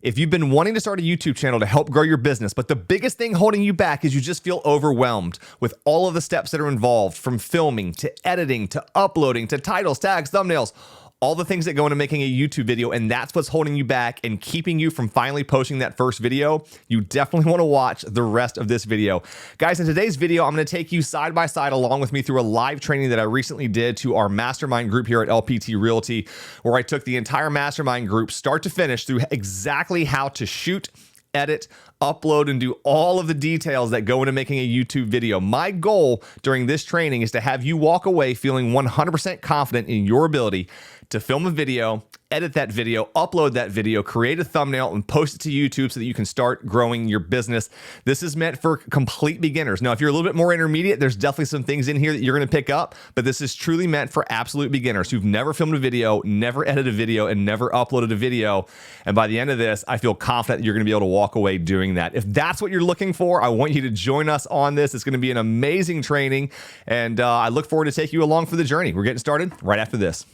If you've been wanting to start a YouTube channel to help grow your business, but the biggest thing holding you back is you just feel overwhelmed with all of the steps that are involved, from filming to editing to uploading to titles, tags, thumbnails, all the things that go into making a YouTube video, and that's what's holding you back and keeping you from finally posting that first video, you definitely want to watch the rest of this video. Guys, in today's video, I'm going to take you side by side along with me through a live training that I recently did to our mastermind group here at LPT Realty, where I took the entire mastermind group start to finish through exactly how to shoot, edit, upload, and do all of the details that go into making a YouTube video. My goal during this training is to have you walk away feeling 100% confident in your ability to film a video, edit that video, upload that video, create a thumbnail, and post it to YouTube so that you can start growing your business. This is meant for complete beginners. Now, if you're a little bit more intermediate, there's definitely some things in here that you're going to pick up, but this is truly meant for absolute beginners who've never filmed a video, never edited a video, and never uploaded a video. And by the end of this, I feel confident that you're going to be able to walk away doing that. If that's what you're looking for, I want you to join us on this. It's going to be an amazing training, and I look forward to taking you along for the journey. We're getting started right after this.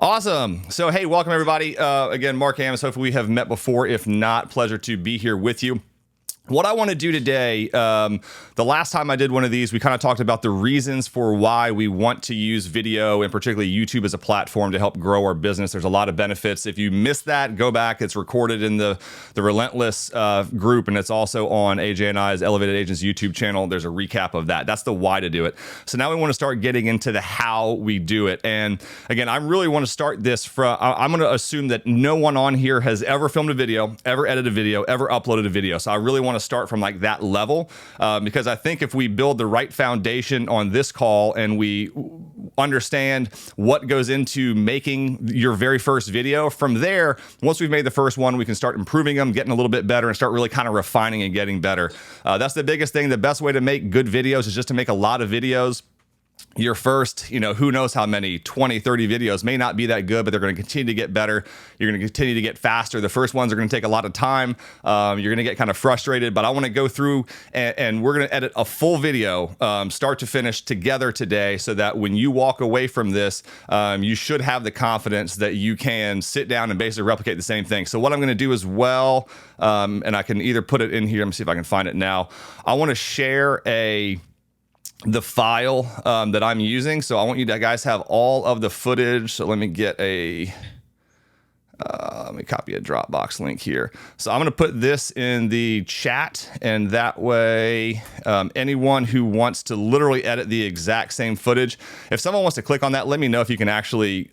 Awesome. So, hey, welcome everybody. Again, Mark Amos. Hopefully we have met before. If not, pleasure to be here with you. What I want to do today, the last time I did one of these, we kind of talked about the reasons for why we want to use video, and particularly YouTube as a platform to help grow our business. There's a lot of benefits. If you missed that, go back. It's recorded in the Relentless group, and it's also on AJ and I's Elevated Agents YouTube channel. There's a recap of that. That's the why to do it. So now we want to start getting into the how we do it. And again, I really want to start this from, I'm going to assume that no one on here has ever filmed a video, ever edited a video, ever uploaded a video. So I really want to start from like that level, because I think if we build the right foundation on this call and we understand what goes into making your very first video, from there, once we've made the first one, we can start improving them, getting a little bit better, and start really kind of refining and getting better. That's the biggest thing. The best way to make good videos is just to make a lot of videos. Your first, who knows how many, 20, 30 videos may not be that good, but they're going to continue to get better. You're going to continue to get faster. The first ones are going to take a lot of time. You're going to get kind of frustrated, but I want to go through and we're going to edit a full video, start to finish together today, so that when you walk away from this, you should have the confidence that you can sit down and basically replicate the same thing. So what I'm going to do as well, and I can either put it in here, let me see if I can find it now. I want to share the file that I'm using. So I want you to guys have all of the footage. So let me get let me copy a Dropbox link here. So I'm going to put this in the chat, and that way anyone who wants to literally edit the exact same footage, if someone wants to click on that, let me know if you can actually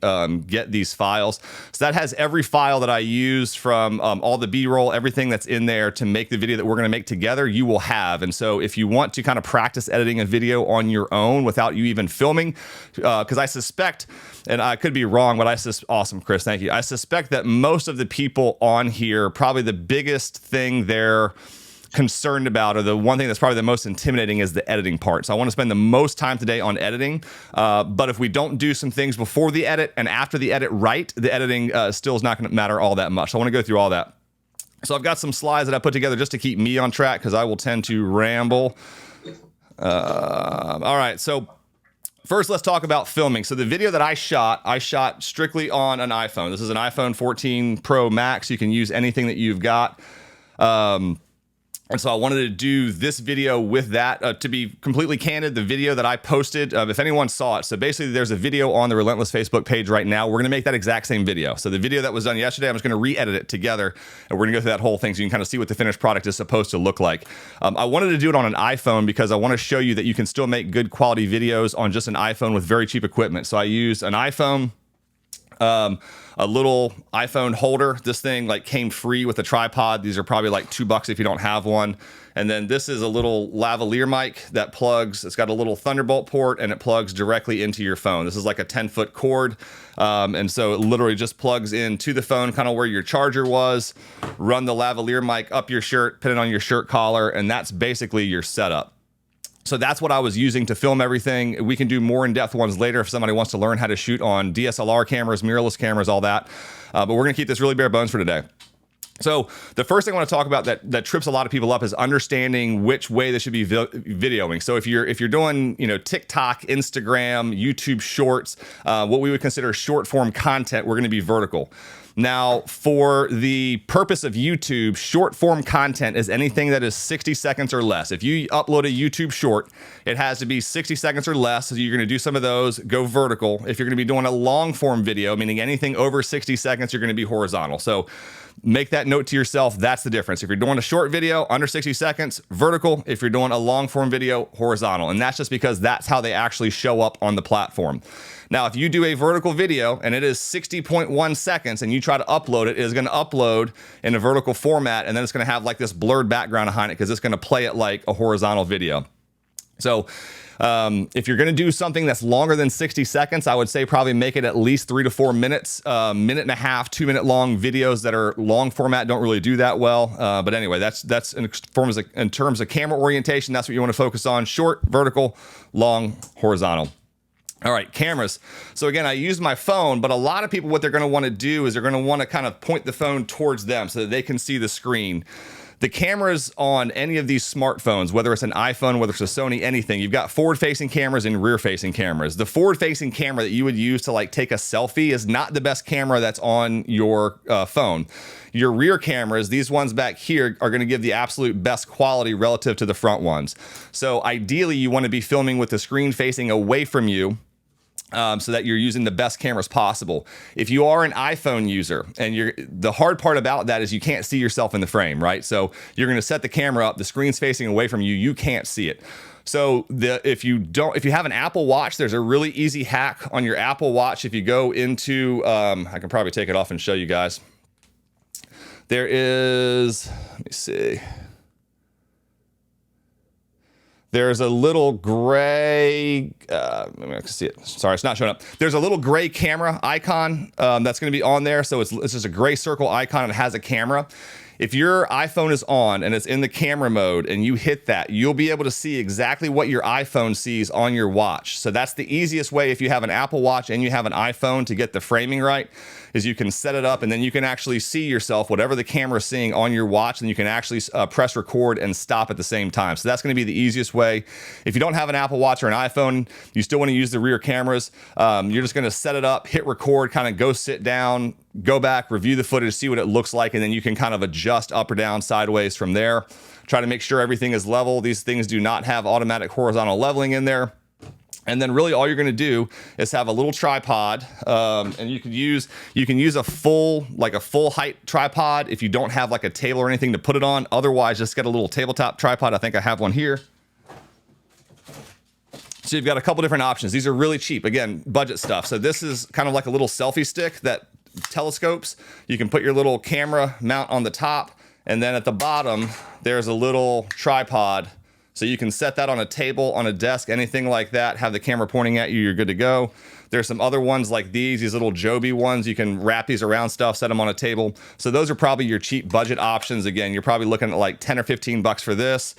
get these files. So that has every file that I use from all the B-roll, everything that's in there to make the video that we're going to make together, you will have. And so if you want to kind of practice editing a video on your own without you even filming, because I suspect, and I could be wrong, but awesome, Chris, thank you. I suspect that most of the people on here, probably the biggest thing they're concerned about, or the one thing that's probably the most intimidating, is the editing part. So I want to spend the most time today on editing. But if we don't do some things before the edit and after the edit right, the editing still is not going to matter all that much. So I want to go through all that. So I've got some slides that I put together just to keep me on track, because I will tend to ramble. All right, so first, let's talk about filming. So the video that I shot strictly on an iPhone. This is an iPhone 14 Pro Max. You can use anything that you've got. And so I wanted to do this video with that. To be completely candid, the video that I posted, if anyone saw it, so basically there's a video on the Relentless Facebook page right now. We're going to make that exact same video. So the video that was done yesterday, I'm just going to re-edit it together, and we're going to go through that whole thing so you can kind of see what the finished product is supposed to look like. I wanted to do it on an iPhone because I want to show you that you can still make good quality videos on just an iPhone with very cheap equipment. So I used an iPhone, a little iPhone holder. This thing like came free with a tripod. These are probably like $2 if you don't have one. And then this is a little lavalier mic that plugs. It's got a little Thunderbolt port, and it plugs directly into your phone. This is like a 10-foot cord. And so it literally just plugs into the phone, kind of where your charger was. Run the lavalier mic up your shirt, put it on your shirt collar, and that's basically your setup. So that's what I was using to film everything. We can do more in-depth ones later if somebody wants to learn how to shoot on DSLR cameras, mirrorless cameras, all that. But we're gonna keep this really bare bones for today. So the first thing I want to talk about that trips a lot of people up is understanding which way they should be videoing. So if you're doing, TikTok, Instagram, YouTube Shorts, what we would consider short form content, we're going to be vertical. Now, for the purpose of YouTube, short form content is anything that is 60 seconds or less. If you upload a YouTube short, it has to be 60 seconds or less. So you're going to do some of those, go vertical. If you're going to be doing a long form video, meaning anything over 60 seconds, you're going to be horizontal. So make that note to yourself. That's the difference. If you're doing a short video under 60 seconds, vertical. If you're doing a long form video, horizontal. And that's just because that's how they actually show up on the platform. Now, if you do a vertical video and it is 60.1 seconds and you try to upload it, it is going to upload in a vertical format, and then it's going to have like this blurred background behind it because it's going to play it like a horizontal video. So if you're going to do something that's longer than 60 seconds, I would say probably make it at least 3 to 4 minutes. Minute and a half, 2 minute long videos that are long format don't really do that well. But anyway, that's in terms of camera orientation, that's what you want to focus on. Short, vertical, long, horizontal. All right, cameras. So again, I use my phone, but a lot of people, what they're going to want to do is they're going to want to kind of point the phone towards them so that they can see the screen. The cameras on any of these smartphones, whether it's an iPhone, whether it's a Sony, anything, you've got forward-facing cameras and rear-facing cameras. The forward-facing camera that you would use to like take a selfie is not the best camera that's on your phone. Your rear cameras, these ones back here, are going to give the absolute best quality relative to the front ones. So ideally, you want to be filming with the screen facing away from you, so that you're using the best cameras possible. If you are an iPhone user, and the hard part about that is you can't see yourself in the frame, right? So you're going to set the camera up, the screen's facing away from you, you can't see it. So if you have an Apple Watch, there's a really easy hack on your Apple Watch. If you go into, I can probably take it off and show you guys. There is, let me see. There's a little gray, I can see it. Sorry, it's not showing up. There's a little gray camera icon that's going to be on there. So it's just a gray circle icon and it has a camera. If your iPhone is on and it's in the camera mode and you hit that, you'll be able to see exactly what your iPhone sees on your watch. So that's the easiest way if you have an Apple Watch and you have an iPhone to get the framing right, is you can set it up and then you can actually see yourself, whatever the camera is seeing on your watch, and you can actually press record and stop at the same time. So that's going to be the easiest way. If you don't have an Apple Watch or an iPhone, you still want to use the rear cameras. You're just going to set it up, hit record, kind of go sit down, go back, review the footage, see what it looks like, and then you can kind of adjust up or down, sideways from there. Try to make sure everything is level. These things do not have automatic horizontal leveling in there. And then really all you're going to do is have a little tripod, and you can use a full height tripod if you don't have like a table or anything to put it on. Otherwise, just get a little tabletop tripod. I think I have one here. So you've got a couple different options. These are really cheap. Again, budget stuff. So this is kind of like a little selfie stick that telescopes. You can put your little camera mount on the top, and then at the bottom, there's a little tripod. So you can set that on a table, on a desk, anything like that, have the camera pointing at you, you're good to go. There's some other ones like these little Joby ones. You can wrap these around stuff, set them on a table. So those are probably your cheap budget options. Again, you're probably looking at like 10 or 15 bucks for this.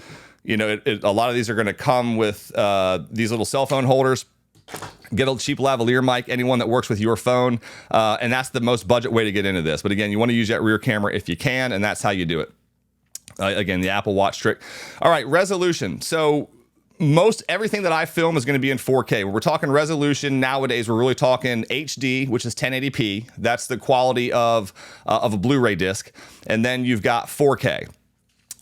A lot of these are going to come with these little cell phone holders. Get a cheap lavalier mic, anyone that works with your phone. And that's the most budget way to get into this. But again, you want to use that rear camera if you can, and that's how you do it. Again, the Apple Watch trick. All right, resolution. So most everything that I film is going to be in 4K. When we're talking resolution nowadays, we're really talking HD, which is 1080p. That's the quality of a Blu-ray disc. And then you've got 4K.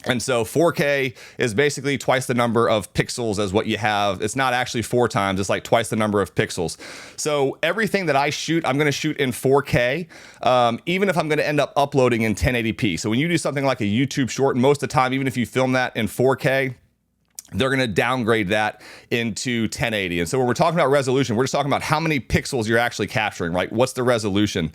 And so 4K is basically twice the number of pixels as what you have. It's not actually 4 times, it's like twice the number of pixels. So everything that I shoot, I'm going to shoot in 4K, even if I'm going to end up uploading in 1080p. So when you do something like a YouTube short, most of the time, even if you film that in 4K, they're going to downgrade that into 1080. And so when we're talking about resolution, we're just talking about how many pixels you're actually capturing, right? What's the resolution?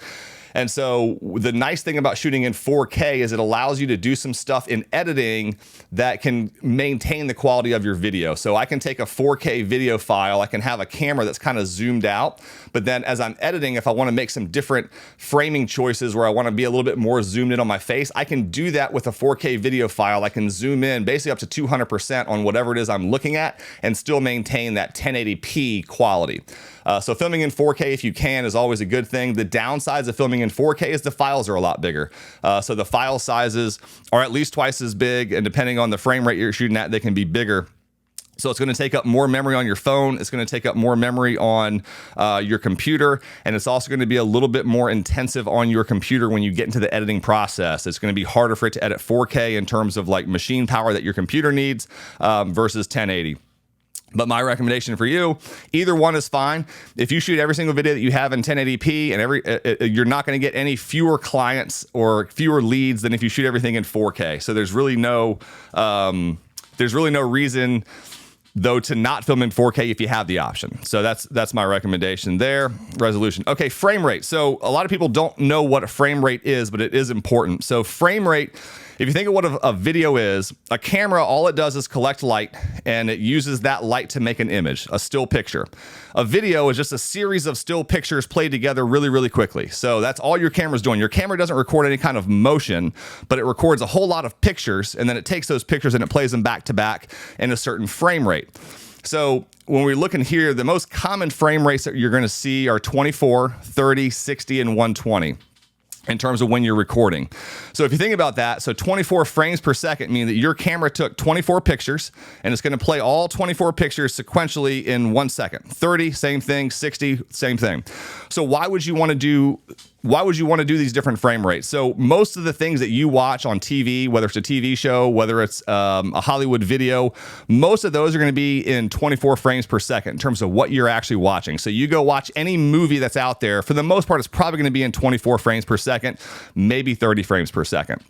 And so the nice thing about shooting in 4K is it allows you to do some stuff in editing that can maintain the quality of your video. So I can take a 4K video file, I can have a camera that's kind of zoomed out, but then as I'm editing, if I want to make some different framing choices where I want to be a little bit more zoomed in on my face, I can do that with a 4K video file. I can zoom in basically up to 200% on whatever it is I'm looking at and still maintain that 1080p quality. So filming in 4K, if you can, is always a good thing. The downsides of filming in 4K is the files are a lot bigger. So the file sizes are at least twice as big, and depending on the frame rate you're shooting at, they can be bigger. So it's going to take up more memory on your phone. It's going to take up more memory on your computer. And it's also going to be a little bit more intensive on your computer when you get into the editing process. It's going to be harder for it to edit 4K in terms of like machine power that your computer needs versus 1080. But my recommendation for you, either one is fine. If you shoot every single video that you have in 1080p, and you're not going to get any fewer clients or fewer leads than if you shoot everything in 4K. So there's really no reason though to not film in 4K if you have the option. So that's my recommendation there. Resolution. Okay, frame rate. So a lot of people don't know what a frame rate is, but it is important. So frame rate, if you think of what a video is, a camera, all it does is collect light, and it uses that light to make an image, a still picture. A video is just a series of still pictures played together really, really quickly. So that's all your camera's doing. Your camera doesn't record any kind of motion, but it records a whole lot of pictures, and then it takes those pictures and it plays them back to back in a certain frame rate. So when we look in here, the most common frame rates that you're going to see are 24, 30, 60, and 120. In terms of when you're recording. So if you think about that, so 24 frames per second mean that your camera took 24 pictures and it's going to play all 24 pictures sequentially in 1 second. 30, same thing. 60, same thing. So why would you want to do these different frame rates? So most of the things that you watch on TV, whether it's a TV show, whether it's a Hollywood video, most of those are going to be in 24 frames per second in terms of what you're actually watching. So you go watch any movie that's out there, for the most part, it's probably going to be in 24 frames per second, maybe 30 frames per second.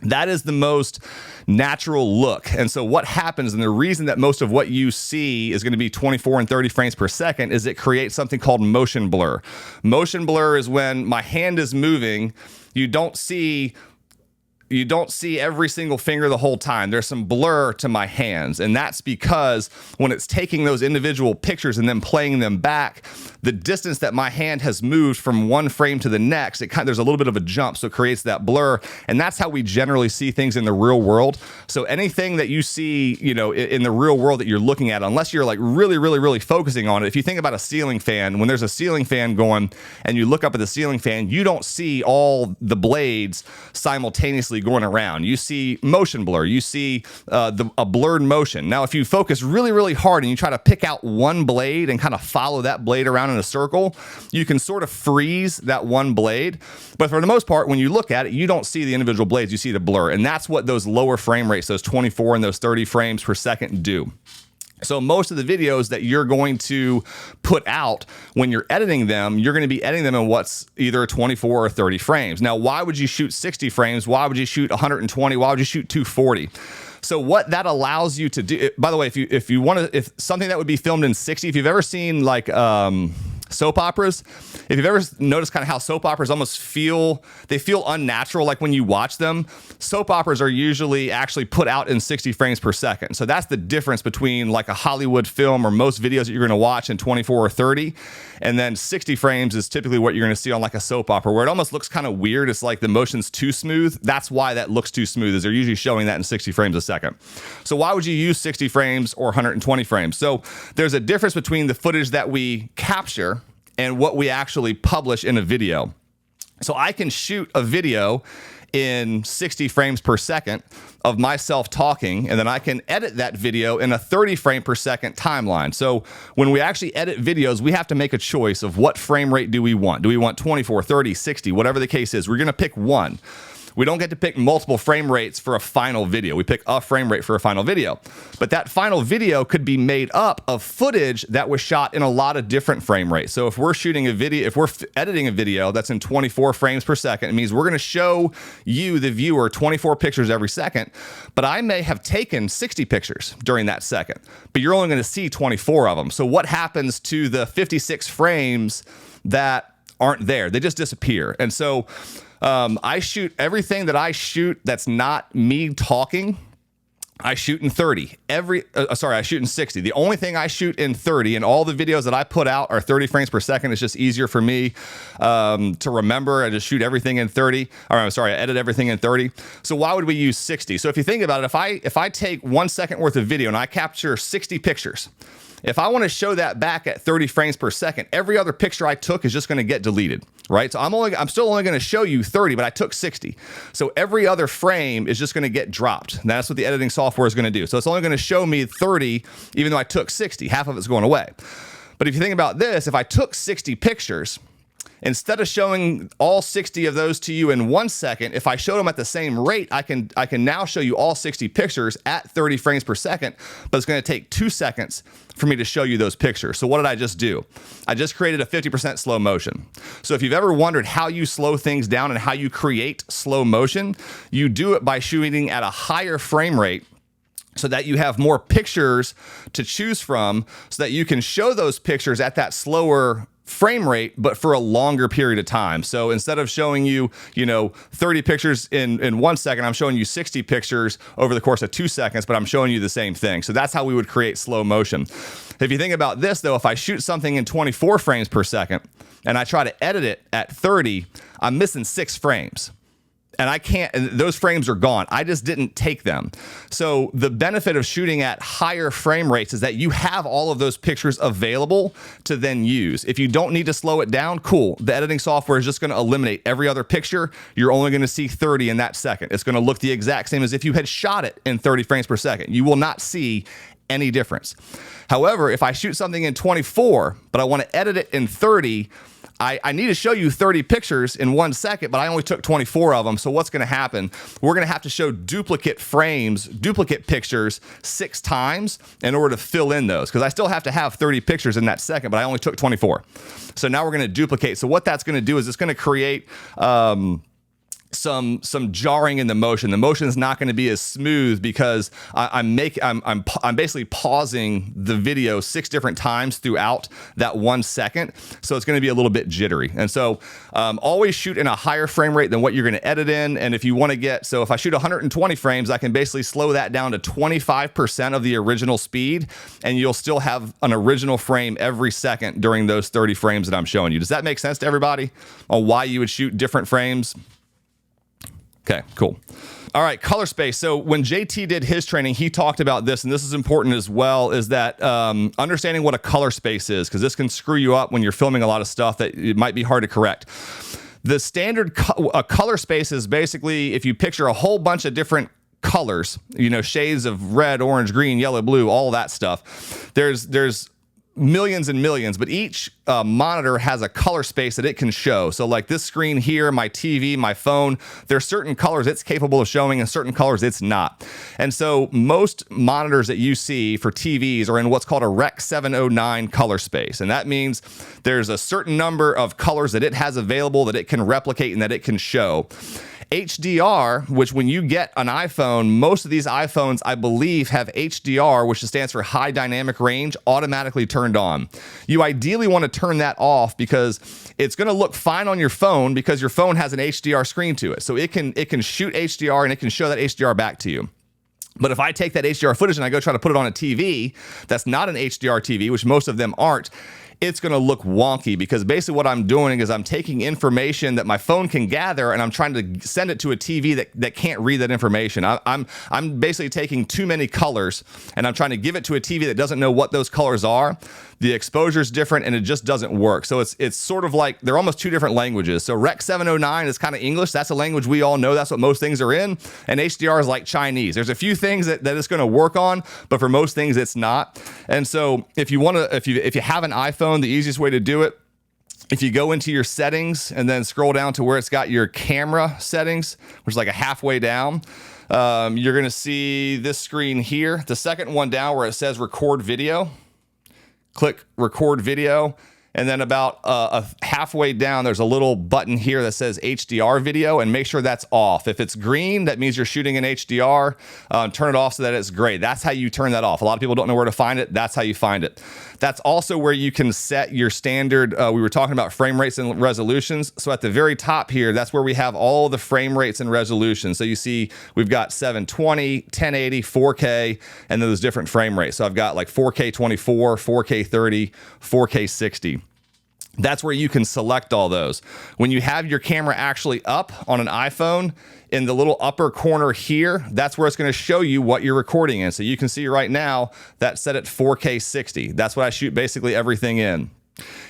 That is the most natural look. And so what happens, and the reason that most of what you see is going to be 24 and 30 frames per second, is it creates something called motion blur. Motion blur is when my hand is moving, you don't see every single finger the whole time. There's some blur to my hands. And that's because when it's taking those individual pictures and then playing them back, the distance that my hand has moved from one frame to the next, there's a little bit of a jump. So it creates that blur. And that's how we generally see things in the real world. So anything that you see, in the real world that you're looking at, unless you're like really, really, really focusing on it, if you think about a ceiling fan, when there's a ceiling fan going and you look up at the ceiling fan, you don't see all the blades simultaneously going around. You see motion blur. You see a blurred motion. Now, if you focus really, really hard and you try to pick out one blade and kind of follow that blade around in a circle, you can sort of freeze that one blade. But for the most part, when you look at it, you don't see the individual blades. You see the blur. And that's what those lower frame rates, those 24 and those 30 frames per second do. So most of the videos that you're going to put out when you're editing them, you're going to be editing them in what's either 24 or 30 frames. Now, why would you shoot 60 frames? Why would you shoot 120? Why would you shoot 240? So what that allows you to do, by the way, if something that would be filmed in 60, if you've ever seen like soap operas, if you've ever noticed kind of how soap operas almost feel unnatural, like when you watch them, soap operas are usually actually put out in 60 frames per second. So that's the difference between like a Hollywood film or most videos that you're going to watch in 24 or 30. And then 60 frames is typically what you're going to see on like a soap opera, where it almost looks kind of weird. It's like the motion's too smooth. That's why that looks too smooth, is they're usually showing that in 60 frames a second. So why would you use 60 frames or 120 frames? So there's a difference between the footage that we capture and what we actually publish in a video. So I can shoot a video in 60 frames per second of myself talking, and then I can edit that video in a 30 frame per second timeline. So when we actually edit videos, we have to make a choice of what frame rate do we want. Do we want 24, 30, 60, whatever the case is? We're going to pick one. We don't get to pick multiple frame rates for a final video. We pick a frame rate for a final video. But that final video could be made up of footage that was shot in a lot of different frame rates. So if we're shooting a video, if we're editing a video that's in 24 frames per second, it means we're going to show you, the viewer, 24 pictures every second. But I may have taken 60 pictures during that second, but you're only going to see 24 of them. So what happens to the 56 frames that aren't there. They just disappear. And so I shoot everything that I shoot that's not me talking. I shoot in 30. I shoot in 60. The only thing I shoot in 30, and all the videos that I put out are 30 frames per second. It's just easier for me to remember. I just shoot everything in 30. I edit everything in 30. So why would we use 60? So if you think about it, if I take 1 second worth of video and I capture 60 pictures, if I want to show that back at 30 frames per second, every other picture I took is just going to get deleted, right? So I'm still only going to show you 30, but I took 60. So every other frame is just going to get dropped. And that's what the editing software is going to do. So it's only going to show me 30, even though I took 60. Half of it's going away. But if you think about this, if I took 60 pictures, instead of showing all 60 of those to you in 1 second, if I showed them at the same rate, I can now show you all 60 pictures at 30 frames per second, but it's going to take 2 seconds for me to show you those pictures. So what did I just do? I just created a 50% slow motion. So if you've ever wondered how you slow things down and how you create slow motion, you do it by shooting at a higher frame rate so that you have more pictures to choose from, so that you can show those pictures at that slower frame rate, but for a longer period of time. So instead of showing you, 30 pictures in 1 second, I'm showing you 60 pictures over the course of 2 seconds, but I'm showing you the same thing. So that's how we would create slow motion. If you think about this though, if I shoot something in 24 frames per second and I try to edit it at 30, I'm missing 6 frames. And I can't, and those frames are gone. I just didn't take them. So the benefit of shooting at higher frame rates is that you have all of those pictures available to then use. If you don't need to slow it down, cool. The editing software is just going to eliminate every other picture. You're only going to see 30 in that second. It's going to look the exact same as if you had shot it in 30 frames per second. You will not see any difference. However, if I shoot something in 24, but I want to edit it in 30, I need to show you 30 pictures in 1 second, but I only took 24 of them. So what's going to happen? We're going to have to show duplicate frames, duplicate pictures 6 times in order to fill in those, because I still have to have 30 pictures in that second, but I only took 24. So now we're going to duplicate. So what that's going to do is it's going to create some jarring in the motion. The motion is not going to be as smooth because I'm basically pausing the video 6 different times throughout that 1 second. So it's going to be a little bit jittery. And so always shoot in a higher frame rate than what you're going to edit in. And if you want to so if I shoot 120 frames, I can basically slow that down to 25% of the original speed, and you'll still have an original frame every second during those 30 frames that I'm showing you. Does that make sense to everybody on why you would shoot different frames? Okay, cool. All right, color space. So when JT did his training, he talked about this, and this is important as well, is that understanding what a color space is, because this can screw you up when you're filming a lot of stuff that it might be hard to correct. The standard color space is basically, if you picture a whole bunch of different colors, shades of red, orange, green, yellow, blue, all that stuff. There's millions and millions, but each monitor has a color space that it can show. So like this screen here, my TV, my phone, there's certain colors it's capable of showing and certain colors it's not. And so most monitors that you see for TVs are in what's called a Rec 709 color space. And that means there's a certain number of colors that it has available that it can replicate and that it can show. HDR, which when you get an iPhone, most of these iPhones, I believe, have HDR, which stands for high dynamic range, automatically turned on. You ideally want to turn that off because it's going to look fine on your phone because your phone has an HDR screen to it. So it can shoot HDR and it can show that HDR back to you. But if I take that HDR footage and I go try to put it on a TV that's not an HDR TV, which most of them aren't, it's going to look wonky because basically what I'm doing is I'm taking information that my phone can gather and I'm trying to send it to a TV that can't read that information. I'm basically taking too many colors and I'm trying to give it to a TV that doesn't know what those colors are. The exposure is different and it just doesn't work. So it's sort of like they're almost two different languages. So Rec 709 is kind of English. That's a language we all know. That's what most things are in. And HDR is like Chinese. There's a few things that it's going to work on, but for most things it's not. And so if you have an iPhone, the easiest way to do it, if you go into your settings and then scroll down to where it's got your camera settings, which is like a halfway down, you're going to see this screen here. The second one down where it says record video. Click record video. And then about halfway down, there's a little button here that says HDR video, and make sure that's off. If it's green, that means you're shooting in HDR. Turn it off so that it's gray. That's how you turn that off. A lot of people don't know where to find it. That's how you find it. That's also where you can set your standard. We were talking about frame rates and resolutions. So at the very top here, that's where we have all the frame rates and resolutions. So you see we've got 720, 1080, 4K, and then those different frame rates. So I've got like 4K 24, 4K 30, 4K 60. That's where you can select all those. When you have your camera actually up on an iPhone, in the little upper corner here, that's where it's going to show you what you're recording in. So you can see right now that's set at 4K 60. That's what I shoot basically everything in.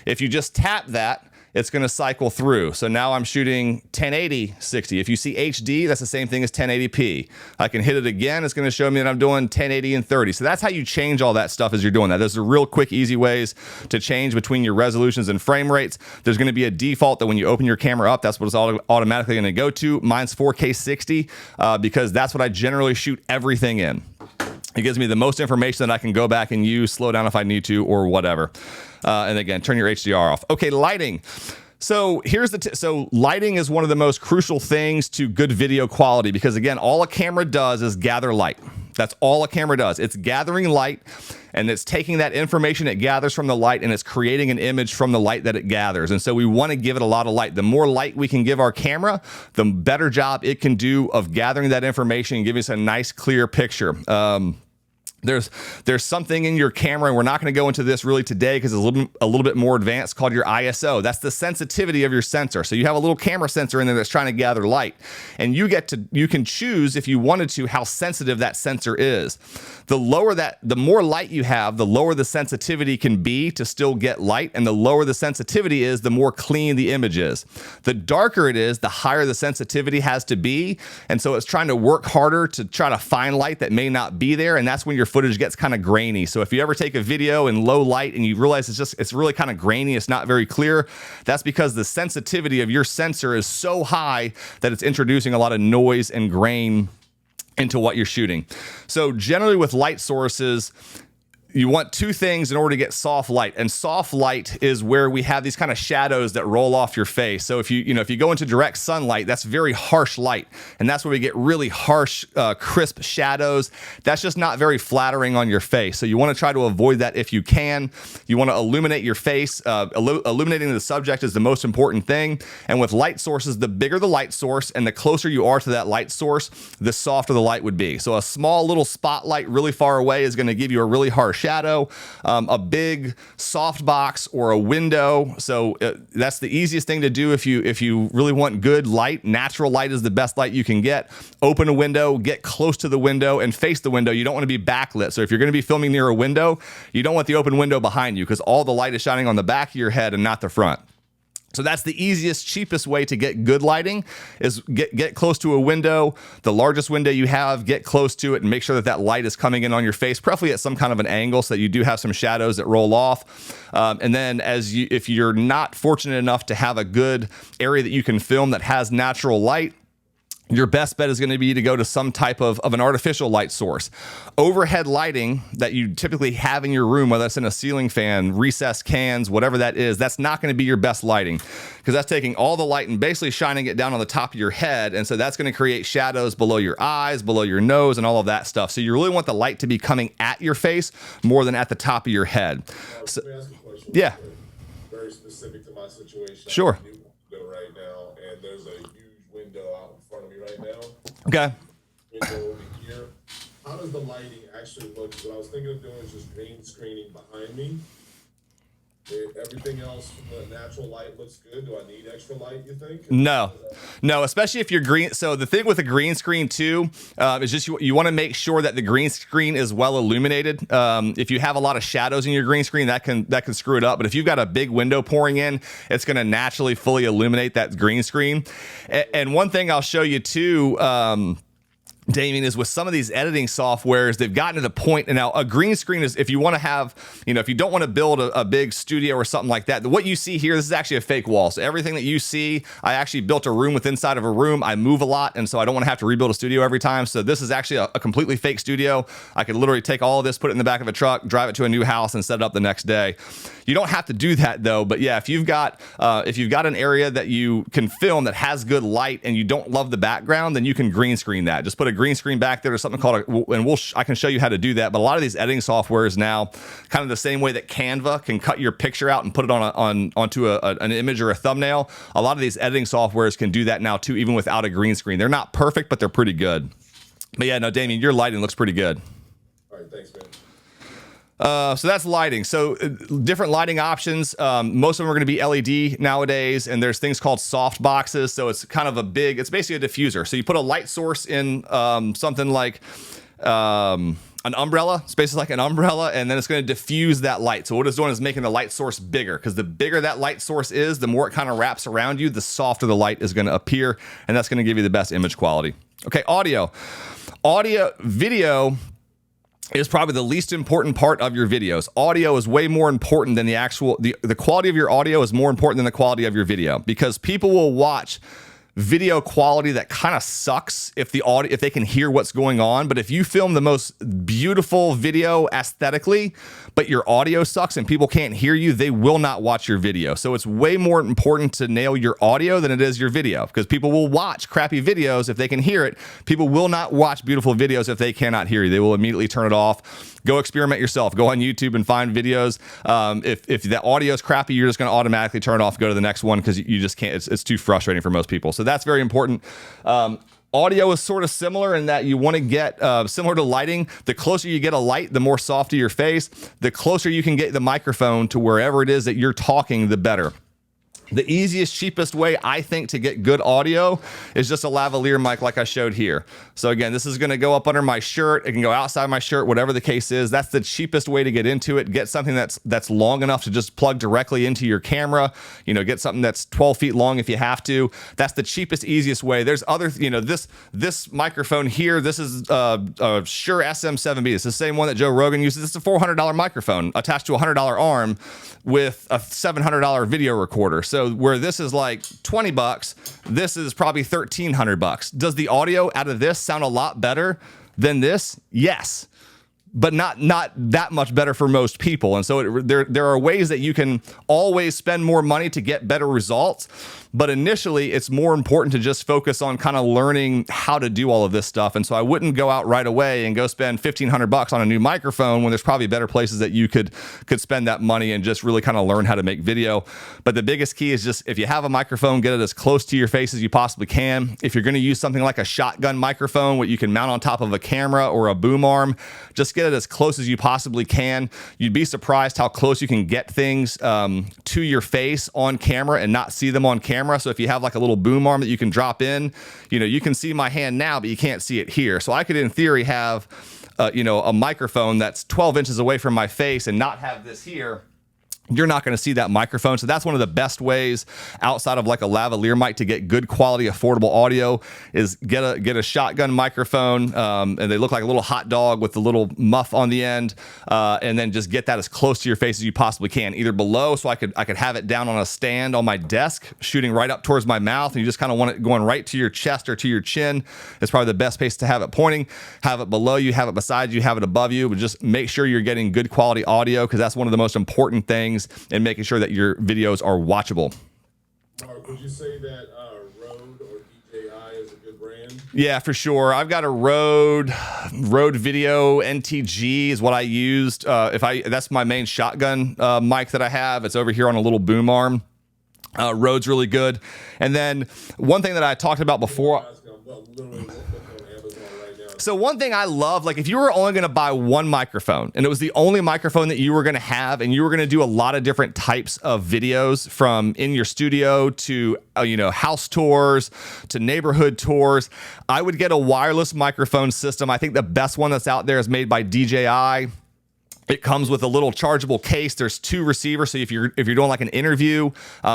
If you just tap that, it's going to cycle through. So now I'm shooting 1080 60. If you see HD, that's the same thing as 1080p. I can hit it again. It's going to show me that I'm doing 1080 and 30. So that's how you change all that stuff as you're doing that. Those are real quick, easy ways to change between your resolutions and frame rates. There's going to be a default that when you open your camera up, that's what it's automatically going to go to. Mine's 4K 60 because that's what I generally shoot everything in. It gives me the most information that I can go back and use, slow down if I need to, or whatever. And again, turn your HDR off. Okay, lighting. So here's so lighting is one of the most crucial things to good video quality because again, all a camera does is gather light. That's all a camera does. It's gathering light and it's taking that information it gathers from the light and it's creating an image from the light that it gathers. And so we want to give it a lot of light. The more light we can give our camera, the better job it can do of gathering that information and giving us a nice, clear picture. There's something in your camera, and we're not going to go into this really today because it's a little bit more advanced, called your ISO. That's the sensitivity of your sensor. So you have a little camera sensor in there that's trying to gather light, and you can choose if you wanted to how sensitive that sensor is. The more light you have, the lower the sensitivity can be to still get light, and the lower the sensitivity is, the more clean the image is. The darker it is, the higher the sensitivity has to be, and so it's trying to work harder to try to find light that may not be there, and that's when your footage gets kind of grainy. So if you ever take a video in low light and you realize it's really kind of grainy, it's not very clear, that's because the sensitivity of your sensor is so high that it's introducing a lot of noise and grain into what you're shooting. So generally with light sources, you want two things in order to get soft light, and soft light is where we have these kind of shadows that roll off your face. So if you go into direct sunlight, that's very harsh light, and that's where we get really harsh, crisp shadows. That's just not very flattering on your face. So you want to try to avoid that if you can. You want to illuminate your face. Illuminating the subject is the most important thing. And with light sources, the bigger the light source and the closer you are to that light source, the softer the light would be. So a small little spotlight really far away is going to give you a really harsh shadow. A big soft box or a window. So that's the easiest thing to do if you really want good light. Natural light is the best light you can get. Open a window, get close to the window, and face the window. You don't want to be backlit. So if you're going to be filming near a window, you don't want the open window behind you because all the light is shining on the back of your head and not the front. So that's the easiest, cheapest way to get good lighting is get close to a window. The largest window you have, get close to it and make sure that light is coming in on your face, preferably at some kind of an angle so that you do have some shadows that roll off. And then if you're not fortunate enough to have a good area that you can film that has natural light, your best bet is going to be to go to some type of an artificial light source. Overhead lighting that you typically have in your room, whether it's in a ceiling fan, recessed cans, whatever that is, that's not going to be your best lighting because that's taking all the light and basically shining it down on the top of your head. And so that's going to create shadows below your eyes, below your nose, and all of that stuff. So you really want the light to be coming at your face more than at the top of your head. So, let me ask you a question. Yeah. Very specific to my situation. Sure. I'm in New York right now, and there's a huge window out in front of me right now. Okay. Window over here. How does the lighting actually look? What I was thinking of doing is just green screening behind me. Everything else from the natural light looks good. Do I need extra light, you think? No, especially if you're green. So the thing with a green screen too is just you want to make sure that the green screen is well illuminated. If you have a lot of shadows in your green screen, that can screw it up. But if you've got a big window pouring in, it's going to naturally fully illuminate that green screen. And one thing I'll show you too, Damien, is with some of these editing softwares, they've gotten to the point, and now a green screen is, if you want to have, if you don't want to build a big studio or something like that, what you see here, this is actually a fake wall. So everything that you see, I actually built a room with inside of a room. I move a lot, and so I don't want to have to rebuild a studio every time. So this is actually a completely fake studio. I could literally take all of this, put it in the back of a truck, drive it to a new house, and set it up the next day. You don't have to do that though. But yeah, if you've got an area that you can film that has good light and you don't love the background, then you can green screen that. Just put a green screen back there or something called I can show you how to do that. But a lot of these editing softwares now, kind of the same way that Canva can cut your picture out and put it onto an image or a thumbnail. A lot of these editing softwares can do that now too, even without a green screen. They're not perfect, but they're pretty good. But yeah, no, Damien, your lighting looks pretty good. All right, thanks, man. So that's lighting. So different lighting options. Most of them are going to be LED nowadays, and there's things called soft boxes. So it's kind of it's basically a diffuser. So you put a light source in something like an umbrella. It's basically like an umbrella, and then it's going to diffuse that light. So what it's doing is making the light source bigger, because the bigger that light source is, the more it kind of wraps around you, the softer the light is going to appear, and that's going to give you the best image quality. Okay, audio, video is probably the least important part of your videos. Audio is way more important than the quality of your audio is more important than the quality of your video, because people will watch video quality that kind of sucks if they can hear what's going on. But if you film the most beautiful video aesthetically, but your audio sucks and people can't hear you, they will not watch your video. So it's way more important to nail your audio than it is your video, because people will watch crappy videos if they can hear it. People will not watch beautiful videos if they cannot hear you. They will immediately turn it off. Go experiment yourself. Go on YouTube and find videos. If the audio is crappy, you're just going to automatically turn it off, go to the next one, because you just can't. It's too frustrating for most people. So that's very important. Audio is sort of similar in that you want to get similar to lighting. The closer you get a light, the more soft to your face. The closer you can get the microphone to wherever it is that you're talking, the better. The easiest, cheapest way, I think, to get good audio is just a lavalier mic like I showed here. So again, this is going to go up under my shirt. It can go outside my shirt, whatever the case is. That's the cheapest way to get into it. Get something that's long enough to just plug directly into your camera. Get something that's 12 feet long if you have to. That's the cheapest, easiest way. There's other, this microphone here, this is a Shure SM7B. It's the same one that Joe Rogan uses. It's a $400 microphone attached to a $100 arm with a $700 video recorder. So where this is like $20, this is probably $1,300. Does the audio out of this sound a lot better than this? Yes, but not that much better for most people. And so there are ways that you can always spend more money to get better results. But initially, it's more important to just focus on kind of learning how to do all of this stuff. And so I wouldn't go out right away and go spend $1,500 on a new microphone when there's probably better places that you could spend that money and just really kind of learn how to make video. But the biggest key is just, if you have a microphone, get it as close to your face as you possibly can. If you're going to use something like a shotgun microphone, what you can mount on top of a camera or a boom arm, just get it as close as you possibly can. You'd be surprised how close you can get things to your face on camera and not see them on camera. So if you have like a little boom arm that you can drop in, you can see my hand now, but you can't see it here. So I could, in theory, have a microphone that's 12 inches away from my face and not have this here. You're not going to see that microphone. So that's one of the best ways outside of like a lavalier mic to get good quality, affordable audio is get a shotgun microphone. And they look like a little hot dog with the little muff on the end. And then just get that as close to your face as you possibly can, either below. So I could have it down on a stand on my desk, shooting right up towards my mouth. And you just kind of want it going right to your chest or to your chin. It's probably the best place to have it pointing. Have it below you, have it beside you, have it above you, but just make sure you're getting good quality audio, because that's one of the most important things and making sure that your videos are watchable. Mark, would you say that Rode or DJI is a good brand? Yeah, for sure. I've got a Rode Video NTG is what I used. That's my main shotgun mic that I have. It's over here on a little boom arm. Rode's really good. And then one thing that I talked about before. So one thing I love, like if you were only going to buy one microphone and it was the only microphone that you were going to have, and you were going to do a lot of different types of videos, from in your studio to house tours to neighborhood tours, I would get a wireless microphone system. I think the best one that's out there is made by DJI. It comes with a little chargeable case. There's 2 receivers, so if you're doing like an interview,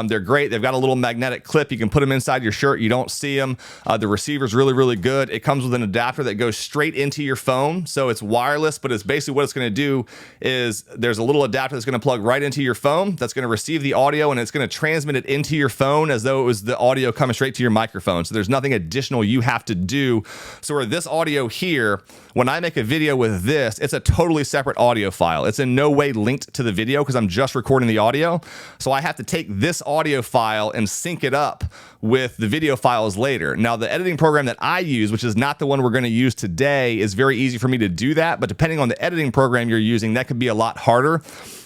they're great. They've got a little magnetic clip. You can put them inside your shirt. You don't see them. The receiver's really, really good. It comes with an adapter that goes straight into your phone, so it's wireless, but it's basically what it's going to do is there's a little adapter that's going to plug right into your phone that's going to receive the audio, and it's going to transmit it into your phone as though it was the audio coming straight to your microphone. So there's nothing additional you have to do. So where this audio here, when I make a video with this, it's a totally separate audio file. It's in no way linked to the video because I'm just recording the audio. So I have to take this audio file and sync it up with the video files later. Now, the editing program that I use, which is not the one we're going to use today, is very easy for me to do that. But depending on the editing program you're using, that could be a lot harder.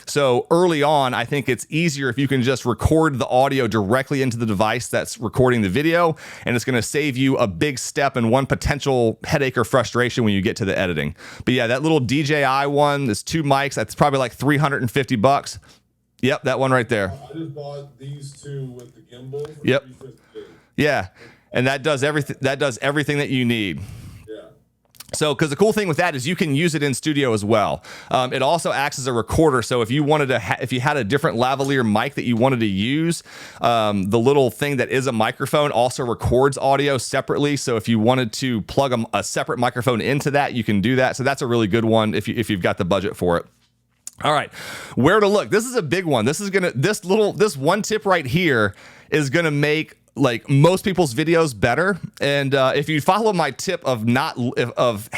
So early on, I think it's easier if you can just record the audio directly into the device that's recording the video, and it's going to save you a big step and one potential headache or frustration when you get to the editing. But yeah, that little DJI one, there's 2 mics, that's probably like $350. Yep, that one right there. I just bought these 2 with the gimbal for Yep. $350. Yeah, and that does everything. That does everything that you need. Yeah. So, because the cool thing with that is you can use it in studio as well. It also acts as a recorder. So if you wanted to, if you had a different lavalier mic that you wanted to use, the little thing that is a microphone also records audio separately. So if you wanted to plug a separate microphone into that, you can do that. So that's a really good one if you've got the budget for it. All right, where to look? This is a big one. This one tip right here is gonna make like most people's videos better. And if you follow my tip of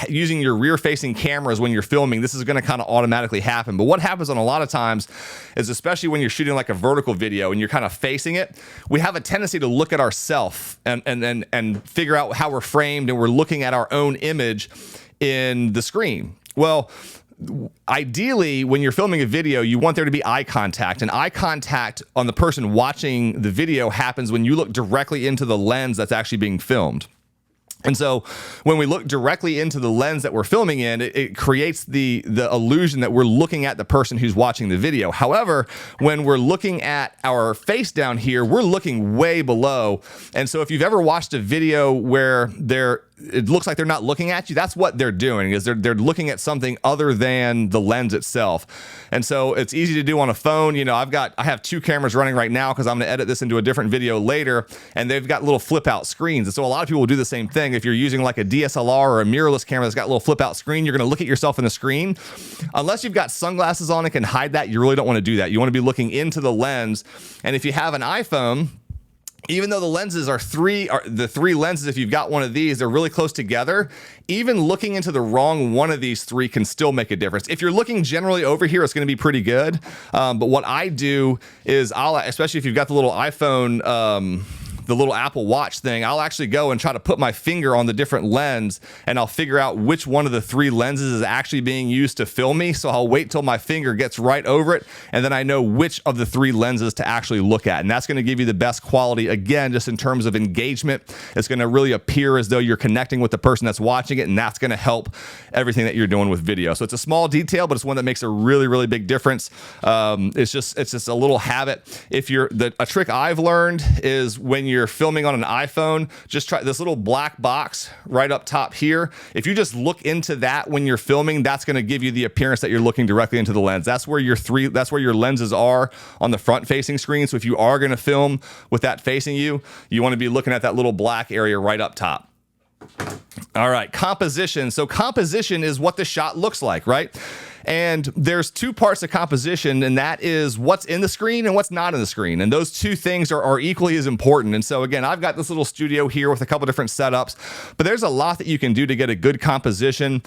using your rear facing cameras when you're filming, this is going to kind of automatically happen. But what happens on a lot of times is, especially when you're shooting like a vertical video and you're kind of facing it, we have a tendency to look at ourselves and figure out how we're framed, and we're looking at our own image in the screen. Well, ideally, when you're filming a video, you want there to be eye contact, and eye contact on the person watching the video happens when you look directly into the lens that's actually being filmed. And so when we look directly into the lens that we're filming in, it creates the illusion that we're looking at the person who's watching the video. However, when we're looking at our face down here, we're looking way below. And so if you've ever watched a video where it looks like they're not looking at you, that's what they're doing, is they're looking at something other than the lens itself. And so it's easy to do on a phone. You know, I have 2 cameras running right now because I'm going to edit this into a different video later, and they've got little flip out screens. And so a lot of people will do the same thing. If you're using like a DSLR or a mirrorless camera that's got a little flip out screen, you're going to look at yourself in the screen. Unless you've got sunglasses on and can hide that, you really don't want to do that. You want to be looking into the lens. And if you have an iPhone, even though the lenses are the 3 lenses, if you've got one of these, they're really close together. Even looking into the wrong one of these 3 can still make a difference. If you're looking generally over here, it's going to be pretty good. But what I do is especially if you've got the little iPhone, the little Apple Watch thing, I'll actually go and try to put my finger on the different lens, and I'll figure out which one of the 3 lenses is actually being used to film me. So I'll wait till my finger gets right over it, and then I know which of the 3 lenses to actually look at. And that's going to give you the best quality, again, just in terms of engagement. It's going to really appear as though you're connecting with the person that's watching it, and that's going to help everything that you're doing with video. So it's a small detail, but it's one that makes a really, really big difference. It's just a little habit. A trick I've learned is when you're filming on an iPhone, just try this little black box right up top here. If you just look into that when you're filming, that's going to give you the appearance that you're looking directly into the lens. That's where your lenses are on the front facing screen. So if you are going to film with that facing you, you want to be looking at that little black area right up top. All right, composition. So composition is what the shot looks like, right? And there's 2 parts of composition, and that is what's in the screen and what's not in the screen. And those 2 things are equally as important. And so again, I've got this little studio here with a couple different setups, but there's a lot that you can do to get a good composition.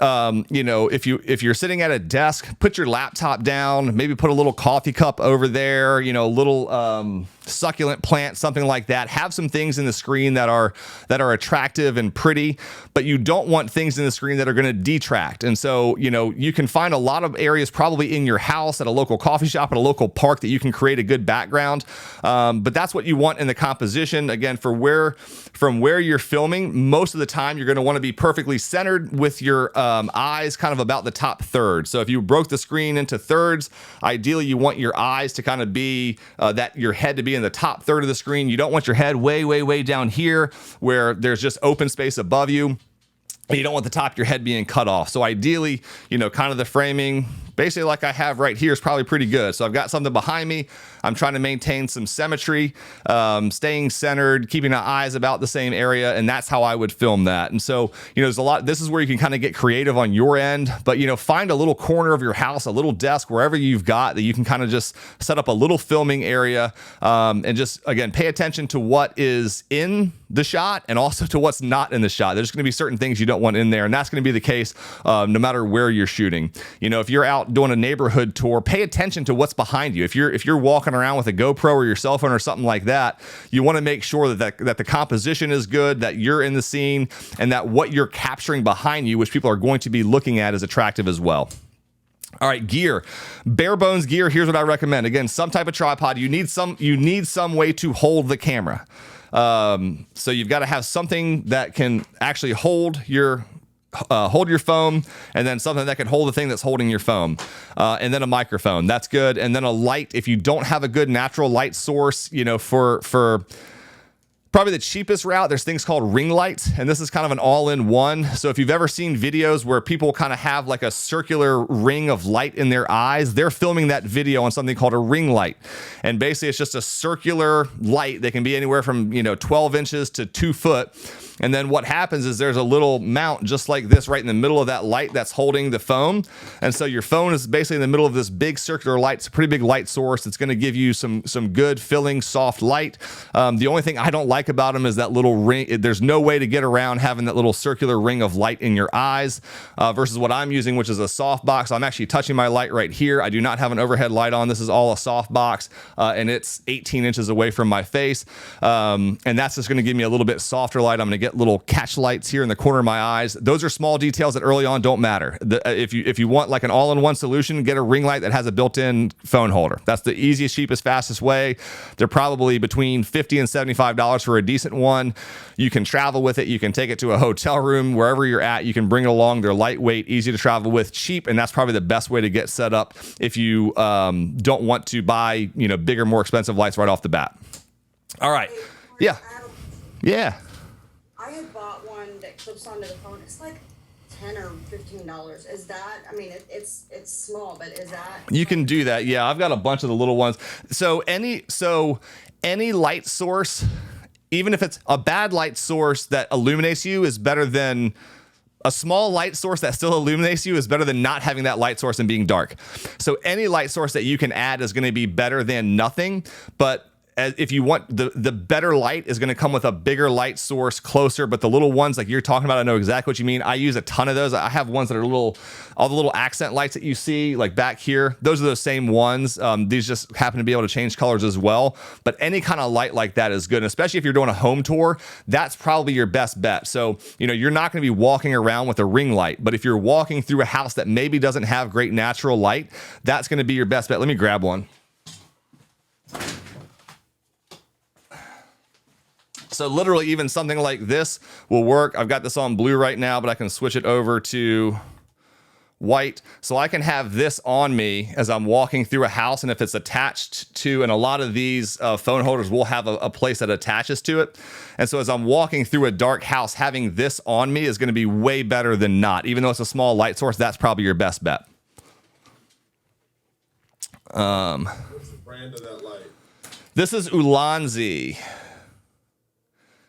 You know, if you're sitting at a desk, put your laptop down, maybe put a little coffee cup over there, you know, a little succulent plant, something like that. Have some things in the screen that are attractive and pretty, but you don't want things in the screen that are going to detract. And so, you know, you can find a lot of areas probably in your house, at a local coffee shop, at a local park, that you can create a good background. But that's what you want in the composition. Again, from where you're filming, most of the time you're going to want to be perfectly centered with your eyes kind of about the top third. So if you broke the screen into thirds, ideally you want your eyes to kind of be your head to be in the top third of the screen. You don't want your head way, way, way down here where there's just open space above you. You don't want the top of your head being cut off. So ideally, you know, kind of the framing, basically like I have right here, is probably pretty good. So I've got something behind me. I'm trying to maintain some symmetry, staying centered, keeping the eyes about the same area, and that's how I would film that. And so, you know, there's a lot. This is where you can kind of get creative on your end, but, you know, find a little corner of your house, a little desk, wherever you've got, that you can kind of just set up a little filming area, and just, again, pay attention to what is in the shot and also to what's not in the shot. There's going to be certain things you don't want in there, and that's going to be the case no matter where you're shooting. You know, if you're out out doing a neighborhood tour, pay attention to what's behind you. If you're walking around with a GoPro or your cell phone or something like that, you want to make sure that the composition is good, that you're in the scene, and that what you're capturing behind you, which people are going to be looking at, is attractive as well. All right, gear, bare bones gear. Here's what I recommend. Again, some type of tripod. You need some way to hold the camera. So you've got to have something that can actually hold your phone, and then something that can hold the thing that's holding your phone, and then a microphone. That's good. And then a light. If you don't have a good natural light source, you know, for probably the cheapest route, there's things called ring lights, and this is kind of an all-in-one. So if you've ever seen videos where people kind of have like a circular ring of light in their eyes, they're filming that video on something called a ring light. And basically it's just a circular light. They can be anywhere from, 12 inches to 2 foot. And then what happens is there's a little mount just like this right in the middle of that light that's holding the phone. And so your phone is basically in the middle of this big circular light. It's a pretty big light source. It's going to give you some good filling, soft light. The only thing I don't like about them is that little ring. There's no way to get around having that little circular ring of light in your eyes versus what I'm using, which is a soft box. I'm actually touching my light right here. I do not have an overhead light on. This is all a soft box, and it's 18 inches away from my face. And that's just going to give me a little bit softer light. I'm going to get little catch lights here in the corner of my eyes. Those are small details that early on don't matter. If you want like an all-in-one solution, get a ring light that has a built-in phone holder. That's the easiest, cheapest, fastest way. They're probably between $50 and $75 for a decent one. You can travel with it. You can take it to a hotel room, wherever you're at. You can bring it along. They're lightweight, easy to travel with, cheap, and that's probably the best way to get set up if you don't want to buy bigger, more expensive lights right off the bat. All right. Yeah. Yeah. I had bought one that clips onto the phone. It's like $10 or $15. Is that? I mean, it's small, but is that? You can do that. Yeah, I've got a bunch of the little ones. So any light source, even if it's a bad light source that illuminates you, is better than a small light source that still illuminates you, is better than not having that light source and being dark. So any light source that you can add is going to be better than nothing. But if you want the better light is going to come with a bigger light source closer, but the little ones like you're talking about, I know exactly what you mean. I use a ton of those. I have ones that are all the little accent lights that you see like back here. Those are those same ones. These just happen to be able to change colors as well. But any kind of light like that is good. And especially if you're doing a home tour, that's probably your best bet. So, you're not going to be walking around with a ring light, but if you're walking through a house that maybe doesn't have great natural light, that's going to be your best bet. Let me grab one. So literally even something like this will work. I've got this on blue right now, but I can switch it over to white. So I can have this on me as I'm walking through a house. And if it's attached to, and a lot of these phone holders will have a place that attaches to it. And so as I'm walking through a dark house, having this on me is going to be way better than not. Even though it's a small light source, that's probably your best bet. What's the brand of that light? This is Ulanzi.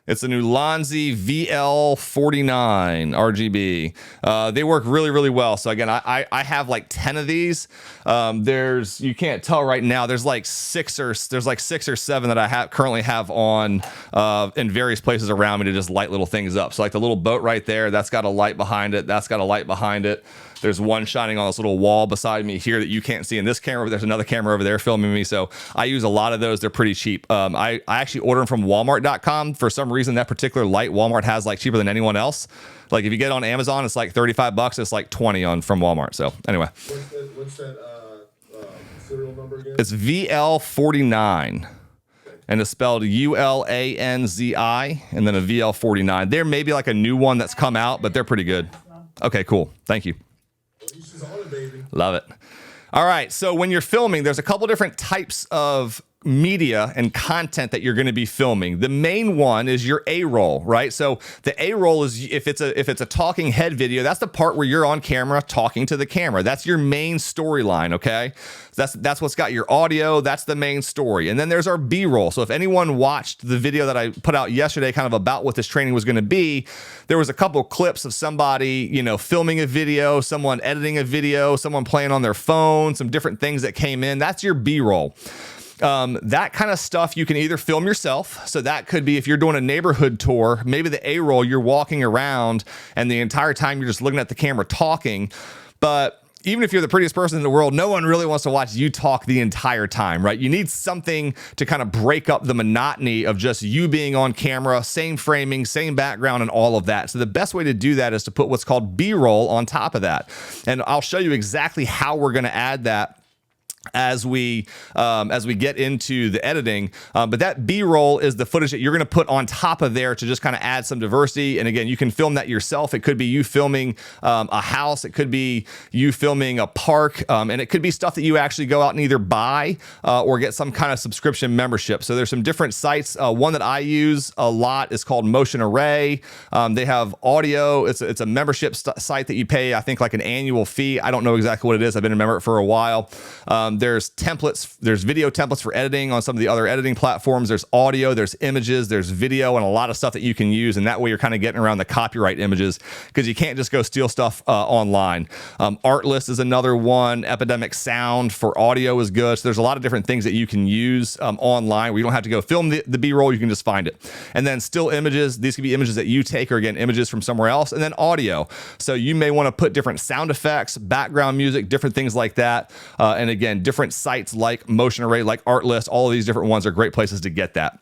It's an Ulanzi VL49 RGB. They work really, really well. So again, I have like 10 of these. You can't tell right now. There's like six or seven that I currently have on in various places around me to just light little things up. So like the little boat right there, that's got a light behind it. That's got a light behind it. There's one shining on this little wall beside me here that you can't see in this camera, but there's another camera over there filming me. So I use a lot of those. They're pretty cheap. I actually order them from Walmart.com. For some reason, that particular light Walmart has like cheaper than anyone else. Like if you get it on Amazon, it's like $35. It's like 20 from Walmart. So anyway. What's that serial number again? It's VL49. And it's spelled ULANZI and then a VL49. There may be like a new one that's come out, but they're pretty good. Okay, cool. Thank you. She's on it, baby. Love it. All right. So when you're filming, there's a couple different types of media and content that you're going to be filming. The main one is your A-roll, right? So the A-roll is if it's a talking head video, that's the part where you're on camera talking to the camera. That's your main storyline, okay? That's what's got your audio. That's the main story. And then there's our B-roll. So if anyone watched the video that I put out yesterday kind of about what this training was going to be, there was a couple clips of somebody, filming a video, someone editing a video, someone playing on their phone, some different things that came in. That's your B-roll. That kind of stuff you can either film yourself. So that could be if you're doing a neighborhood tour, maybe the A-roll, you're walking around and the entire time you're just looking at the camera talking. But even if you're the prettiest person in the world, no one really wants to watch you talk the entire time, right? You need something to kind of break up the monotony of just you being on camera, same framing, same background, and all of that. So the best way to do that is to put what's called B-roll on top of that. And I'll show you exactly how we're going to add that as we get into the editing, but that B-roll is the footage that you're going to put on top of there to just kind of add some diversity. And again, you can film that yourself. It could be you filming a house, it could be you filming a park, and it could be stuff that you actually go out and either buy or get some kind of subscription membership. So there's some different sites. One that I use a lot is called Motion Array. They have audio. It's a membership site that you pay, I think, like an annual fee. I don't know exactly what it is. I've been a member for a while. There's templates, there's video templates for editing on some of the other editing platforms. There's audio, there's images, there's video, and a lot of stuff that you can use. And that way you're kind of getting around the copyright images because you can't just go steal stuff online. Artlist is another one. Epidemic Sound for audio is good. So there's a lot of different things that you can use online where you don't have to go film the B-roll. You can just find it. And then still images. These could be images that you take or, again, images from somewhere else. And then audio. So you may want to put different sound effects, background music, different things like that. And again, different sites like Motion Array, like Artlist, all of these different ones are great places to get that.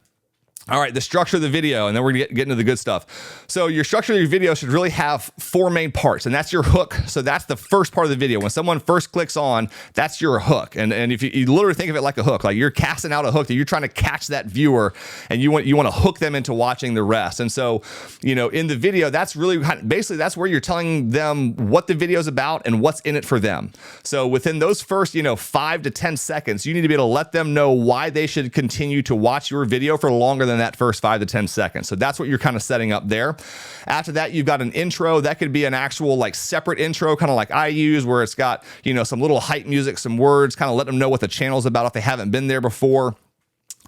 All right, the structure of the video, and then we're gonna get into the good stuff. So your structure of your video should really have 4 main parts, and that's your hook. So that's the first part of the video. When someone first clicks on, that's your hook. And if you literally think of it like a hook, like you're casting out a hook that you're trying to catch that viewer, and you want to hook them into watching the rest. And so, in the video, that's really basically that's where you're telling them what the video is about and what's in it for them. So within those first 5 to 10 seconds, you need to be able to let them know why they should continue to watch your video for longer than that first 5 to 10 seconds. So that's what you're kind of setting up there. After that, you've got an intro. That could be an actual like separate intro, kind of like I use, where it's got, some little hype music, some words, kind of let them know what the channel's about if they haven't been there before.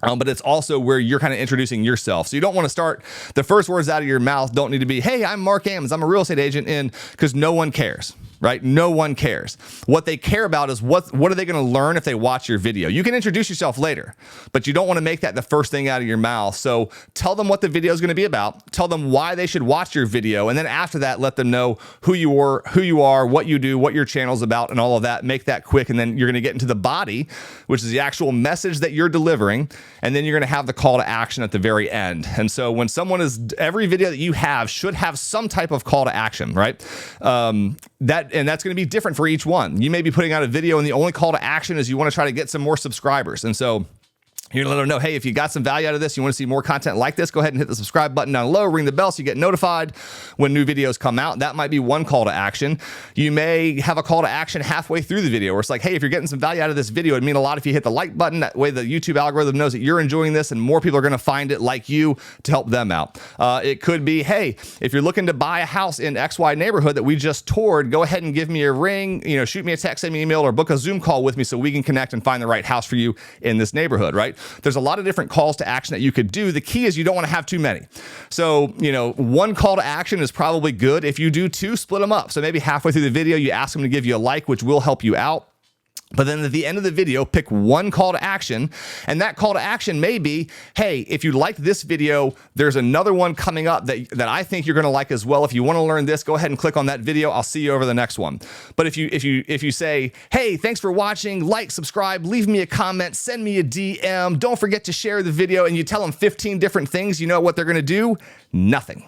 But it's also where you're kind of introducing yourself. So you don't want to start the first words out of your mouth don't need to be, hey, I'm Mark Ammons, I'm a real estate agent, because no one cares. Right? No one cares. What they care about is what are they going to learn if they watch your video? You can introduce yourself later, but you don't want to make that the first thing out of your mouth. So tell them what the video is going to be about. Tell them why they should watch your video. And then after that, let them know who you are, what you do, what your channel's about, and all of that. Make that quick. And then you're going to get into the body, which is the actual message that you're delivering. And then you're going to have the call to action at the very end. And so when every video that you have should have some type of call to action, right? And that's going to be different for each one. You may be putting out a video and the only call to action is you want to try to get some more subscribers. And so you're going to let them know, hey, if you got some value out of this, you want to see more content like this, go ahead and hit the subscribe button down low, ring the bell so you get notified when new videos come out. That might be one call to action. You may have a call to action halfway through the video where it's like, hey, if you're getting some value out of this video, it'd mean a lot if you hit the like button. That way the YouTube algorithm knows that you're enjoying this and more people are going to find it like you to help them out. It could be, hey, if you're looking to buy a house in XY neighborhood that we just toured, go ahead and give me a ring, shoot me a text, send me an email, or book a Zoom call with me so we can connect and find the right house for you in this neighborhood, right? There's a lot of different calls to action that you could do. The key is you don't want to have too many. So, one call to action is probably good. If you do 2, split them up. So maybe halfway through the video, you ask them to give you a like, which will help you out. But then at the end of the video, pick one call to action. And that call to action may be, hey, if you like this video, there's another one coming up that I think you're going to like as well. If you want to learn this, go ahead and click on that video. I'll see you over the next one. But if you say, hey, thanks for watching, like, subscribe, leave me a comment, send me a DM, don't forget to share the video, and you tell them 15 different things, you know what they're going to do? Nothing.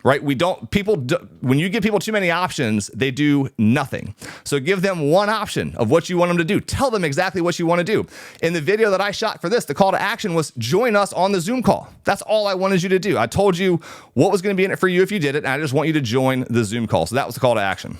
Right? When you give people too many options, they do nothing. So give them one option of what you want them to do. Tell them exactly what you want to do. In the video that I shot for this, the call to action was join us on the Zoom call. That's all I wanted you to do. I told you what was going to be in it for you if you did it, and I just want you to join the Zoom call. So that was the call to action.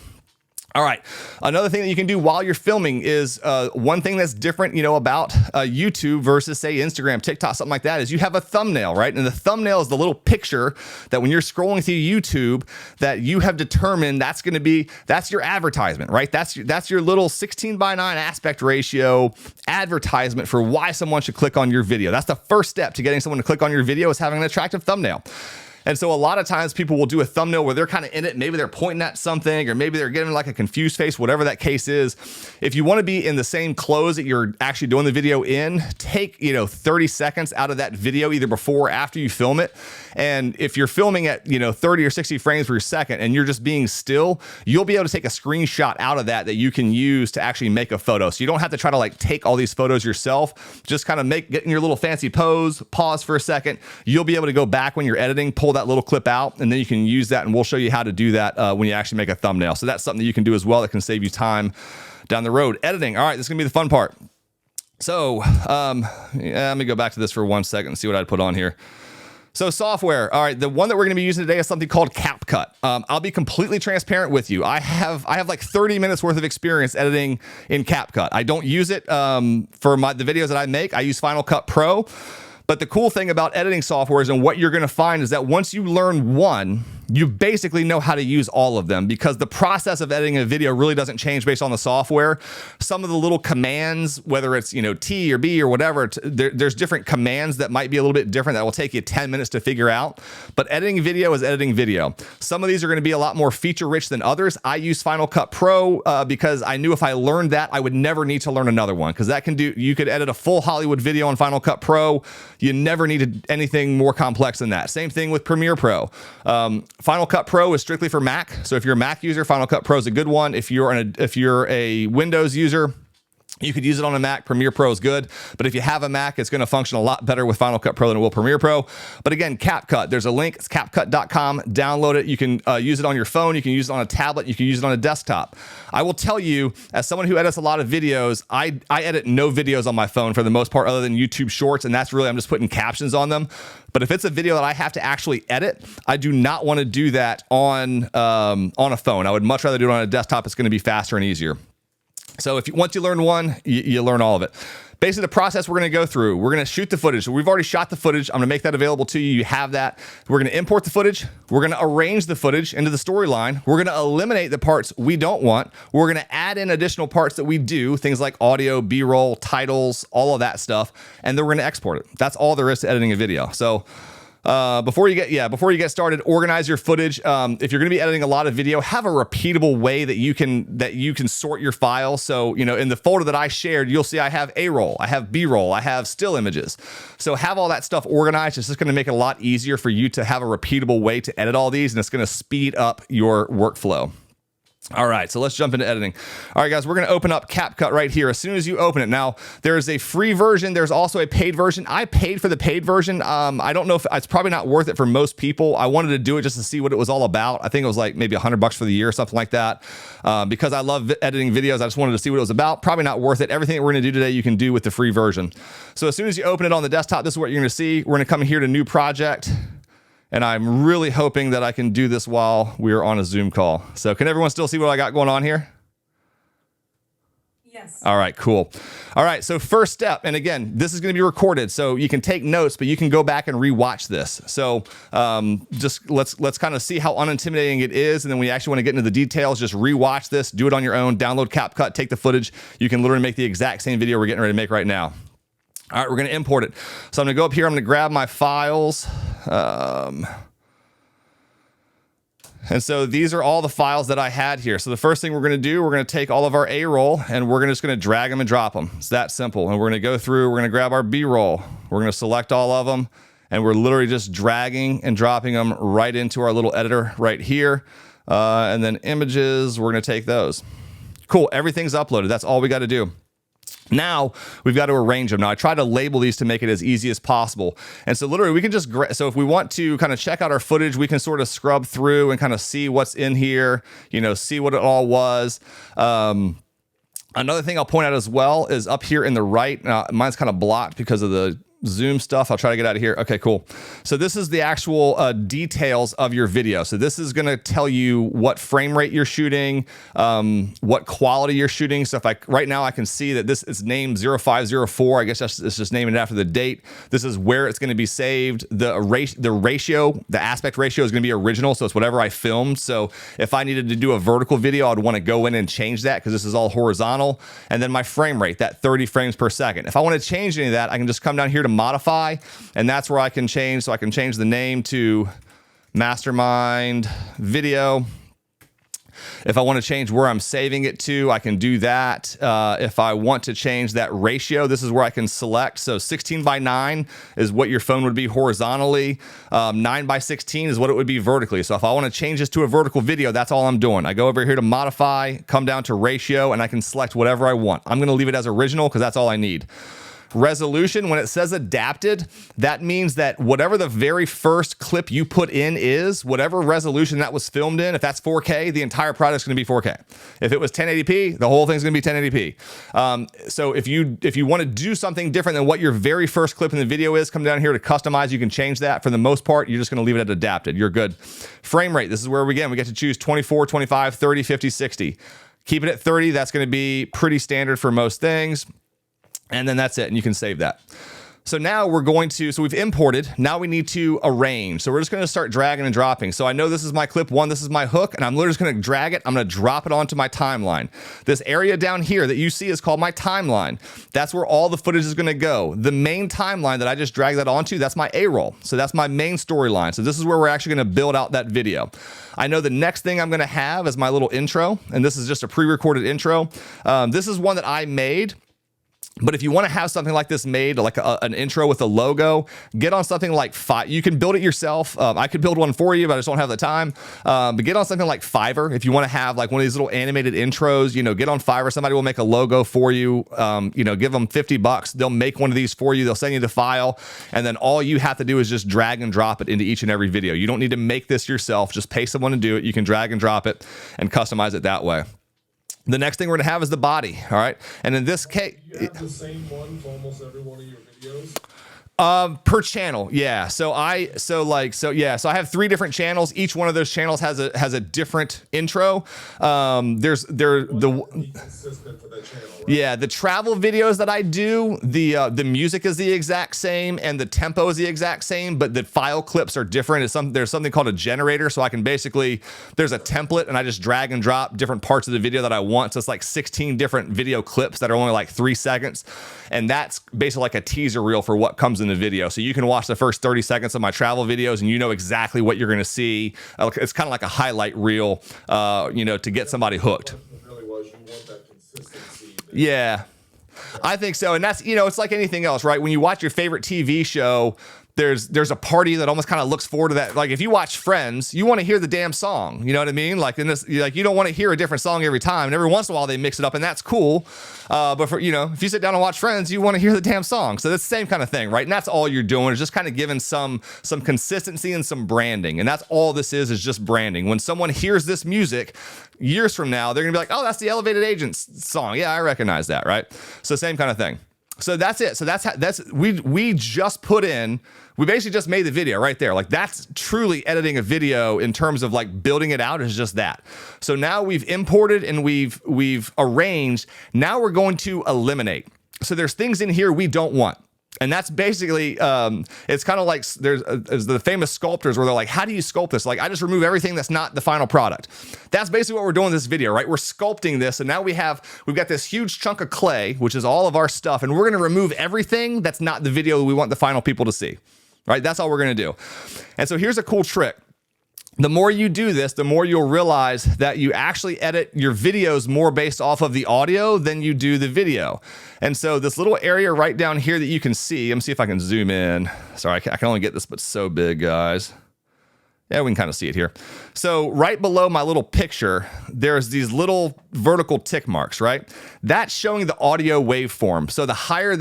All right. Another thing that you can do while you're filming is one thing that's different, about YouTube versus, say, Instagram, TikTok, something like that, is you have a thumbnail, right? And the thumbnail is the little picture that when you're scrolling through YouTube that you have determined that's your advertisement, right? That's your little 16:9 aspect ratio advertisement for why someone should click on your video. That's the first step to getting someone to click on your video, is having an attractive thumbnail. And so a lot of times people will do a thumbnail where they're kind of in it. Maybe they're pointing at something, or maybe they're giving like a confused face, whatever that case is. If you want to be in the same clothes that you're actually doing the video in, take, 30 seconds out of that video, either before or after you film it. And if you're filming at, 30 or 60 frames per second and you're just being still, you'll be able to take a screenshot out of that you can use to actually make a photo. So you don't have to try to like take all these photos yourself. Just kind of get in your little fancy pose, pause for a second. You'll be able to go back when you're editing, pull that little clip out, and then you can use that, and we'll show you how to do that when you actually make a thumbnail. So that's something that you can do as well that can save you time down the road. Editing. All right, this is gonna be the fun part. So let me go back to this for 1 second and see what I'd put on here. So software. All right, the one that we're going to be using today is something called CapCut. I'll be completely transparent with you. I have like 30 minutes worth of experience editing in CapCut. I don't use it for the videos that I make. I use Final Cut Pro. But the cool thing about editing softwares and what you're going to find is that once you learn one, you basically know how to use all of them, because the process of editing a video really doesn't change based on the software. Some of the little commands, whether it's, T or B or whatever, there's different commands that might be a little bit different that will take you 10 minutes to figure out. But editing video is editing video. Some of these are going to be a lot more feature rich than others. I use Final Cut Pro because I knew if I learned that, I would never need to learn another one, because you could edit a full Hollywood video on Final Cut Pro. You never needed anything more complex than that. Same thing with Premiere Pro. Final Cut Pro is strictly for Mac. So if you're a Mac user, Final Cut Pro is a good one. If you're a Windows user, you could use it on a Mac. Premiere Pro is good. But if you have a Mac, it's going to function a lot better with Final Cut Pro than it will Premiere Pro. But again, CapCut, there's a link. It's CapCut.com. Download it. You can use it on your phone. You can use it on a tablet. You can use it on a desktop. I will tell you, as someone who edits a lot of videos, I edit no videos on my phone for the most part, other than YouTube Shorts. And that's really, I'm just putting captions on them. But if it's a video that I have to actually edit, I do not want to do that on a phone. I would much rather do it on a desktop. It's going to be faster and easier. So once you learn one, you learn all of it. Basically, the process we're going to go through, we're going to shoot the footage. So we've already shot the footage. I'm going to make that available to you. You have that. We're going to import the footage. We're going to arrange the footage into the storyline. We're going to eliminate the parts we don't want. We're going to add in additional parts that we do, things like audio, B-roll, titles, all of that stuff. And then we're going to export it. That's all there is to editing a video. So before you get started, organize your footage. If you're going to be editing a lot of video, have a repeatable way that you can sort your files. So, in the folder that I shared, you'll see I have A-roll, I have B-roll, I have still images. So have all that stuff organized. It's just going to make it a lot easier for you to have a repeatable way to edit all these, and it's going to speed up your workflow. All right, so let's jump into editing. All right, guys, we're going to open up CapCut right here as soon as you open it. Now, there's a free version. There's also a paid version. I paid for the paid version. I don't know if it's probably not worth it for most people. I wanted to do it just to see what it was all about. I think it was like maybe $100 for the year or something like that. Because I love editing videos, I just wanted to see what it was about. Probably not worth it. Everything that we're going to do today, you can do with the free version. So as soon as you open it on the desktop, this is what you're going to see. We're going to come here to New Project. And I'm really hoping that I can do this while we're on a Zoom call. So can everyone still see what I got going on here? Yes. All right, cool. All right, so first step, and again, this is going to be recorded, so you can take notes, but you can go back and rewatch this. So just let's kind of see how unintimidating it is, and then when you actually want to get into the details, just rewatch this, do it on your own, download CapCut, take the footage. You can literally make the exact same video we're getting ready to make right now. All right, we're going to import it. So I'm going to go up here. I'm going to grab my files. And so these are all the files that I had here. So the first thing we're going to do, we're going to take all of our A-roll and we're just going to drag them and drop them. It's that simple. And we're going to go through, we're going to grab our B-roll. We're going to select all of them. And we're literally just dragging and dropping them right into our little editor right here. And then images, we're going to take those. Cool. Everything's uploaded. That's all we got to do. Now we've got to arrange them. Now I try to label these to make it as easy as possible. And so literally we can just, so if we want to kind of check out our footage, we can sort of scrub through and kind of see what's in here, see what it all was. Another thing I'll point out as well is up here in the right, mine's kind of blocked because of the Zoom stuff. I'll try to get out of here. Okay, cool. So this is the actual details of your video. So this is going to tell you what frame rate you're shooting, what quality you're shooting. So right now I can see that this is named 0504. I guess it's just naming it after the date. This is where it's going to be saved. The ratio, the aspect ratio is going to be original. So it's whatever I filmed. So if I needed to do a vertical video, I'd want to go in and change that because this is all horizontal. And then my frame rate, that 30 frames per second. If I want to change any of that, I can just come down here to modify, and that's where I can change. So I can change the name to mastermind video. If I want to change where I'm saving it to, I can do that. If I want to change that ratio, this is where I can select. So 16:9 is what your phone would be horizontally. 9:16 is what it would be vertically. So if I want to change this to a vertical video, that's all I'm doing. I go over here to modify, come down to ratio, and I can select whatever I want. I'm going to leave it as original because that's all I need. Resolution, when it says adapted, that means that whatever the very first clip you put in is, whatever resolution that was filmed in, if that's 4K, the entire product's going to be 4K. If it was 1080p, the whole thing's going to be 1080p. So if you want to do something different than what your very first clip in the video is, come down here to customize. You can change that. For the most part, you're just going to leave it at adapted. You're good. Frame rate, this is where we get to choose 24, 25, 30, 50, 60. Keep it at 30. That's going to be pretty standard for most things. And then that's it, and you can save that. So now we've imported, now we need to arrange. So we're just gonna start dragging and dropping. So I know this is my clip one, this is my hook, and I'm literally just gonna drag it, I'm gonna drop it onto my timeline. This area down here that you see is called my timeline. That's where all the footage is gonna go. The main timeline that I just dragged that onto, that's my A-roll. So that's my main storyline. So this is where we're actually gonna build out that video. I know the next thing I'm gonna have is my little intro, and this is just a pre-recorded intro. This is one that I made. But if you want to have something like this made, like an intro with a logo, get on something like Fiverr. You can build it yourself. I could build one for you, but I just don't have the time. But get on something like Fiverr. If you want to have like one of these little animated intros, get on Fiverr. Somebody will make a logo for you. Give them $50. They'll make one of these for you. They'll send you the file. And then all you have to do is just drag and drop it into each and every video. You don't need to make this yourself. Just pay someone to do it. You can drag and drop it and customize it that way. The next thing we're gonna have is the body, all right? And in this case, you have the same one for almost every one of your videos. Per channel, yeah. So I have 3 different channels. Each one of those channels has a different intro. Consistent for that channel, right? Yeah, the travel videos that I do, the music is the exact same and the tempo is the exact same, but the file clips are different. There's something called a generator, so I can there's a template and I just drag and drop different parts of the video that I want. So it's like 16 different video clips that are only like 3 seconds, and that's basically like a teaser reel for what comes in the video. So you can watch the first 30 seconds of my travel videos and you know exactly what you're going to see. It's kind of like a highlight reel, to get somebody hooked. Really was, you want that consistency. Yeah, I think so. And that's, it's like anything else, right? When you watch your favorite TV show, there's a party that almost kind of looks forward to that. Like if you watch Friends, you want to hear the damn song. You know what I mean? Like in this, you don't want to hear a different song every time. And every once in a while they mix it up, and that's cool. But for if you sit down and watch Friends, you want to hear the damn song. So that's the same kind of thing, right? And that's all you're doing is just kind of giving some consistency and some branding. And that's all this is just branding. When someone hears this music years from now, they're gonna be like, oh, that's the Elevated Agents song. Yeah, I recognize that, right? So same kind of thing. So that's it. So we just put in, we basically just made the video right there. Like that's truly editing a video in terms of like building it out is just that. So now we've imported and we've arranged. Now we're going to eliminate. So there's things in here we don't want. And that's basically, it's kind of like there's the famous sculptors where they're like, how do you sculpt this? Like, I just remove everything that's not the final product. That's basically what we're doing in this video, right? We're sculpting this, and now we've got this huge chunk of clay, which is all of our stuff, and we're gonna remove everything that's not the video we want the final people to see, right? That's all we're gonna do. And so here's a cool trick. The more you do this, the more you'll realize that you actually edit your videos more based off of the audio than you do the video. And so this little area right down here that you can see, let me see if I can zoom in. Sorry, I can only get this, but so big, guys. Yeah, we can kind of see it here. So right below my little picture, there's these little vertical tick marks, right? That's showing the audio waveform. So the higher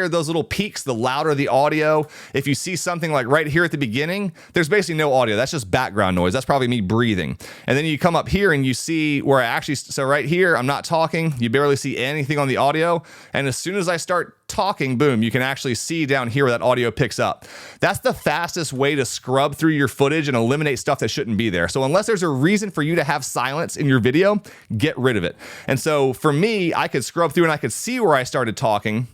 those little peaks, the louder the audio. If you see something like right here at the beginning, there's basically no audio. That's just background noise. That's probably me breathing. And then you come up here and you see where so right here, I'm not talking. You barely see anything on the audio. And as soon as I start talking, boom, you can actually see down here where that audio picks up. That's the fastest way to scrub through your footage and eliminate stuff that shouldn't be there. So unless there's a reason for you to have silence in your video, get rid of it. And so for me, I could scrub through and I could see where I started talking,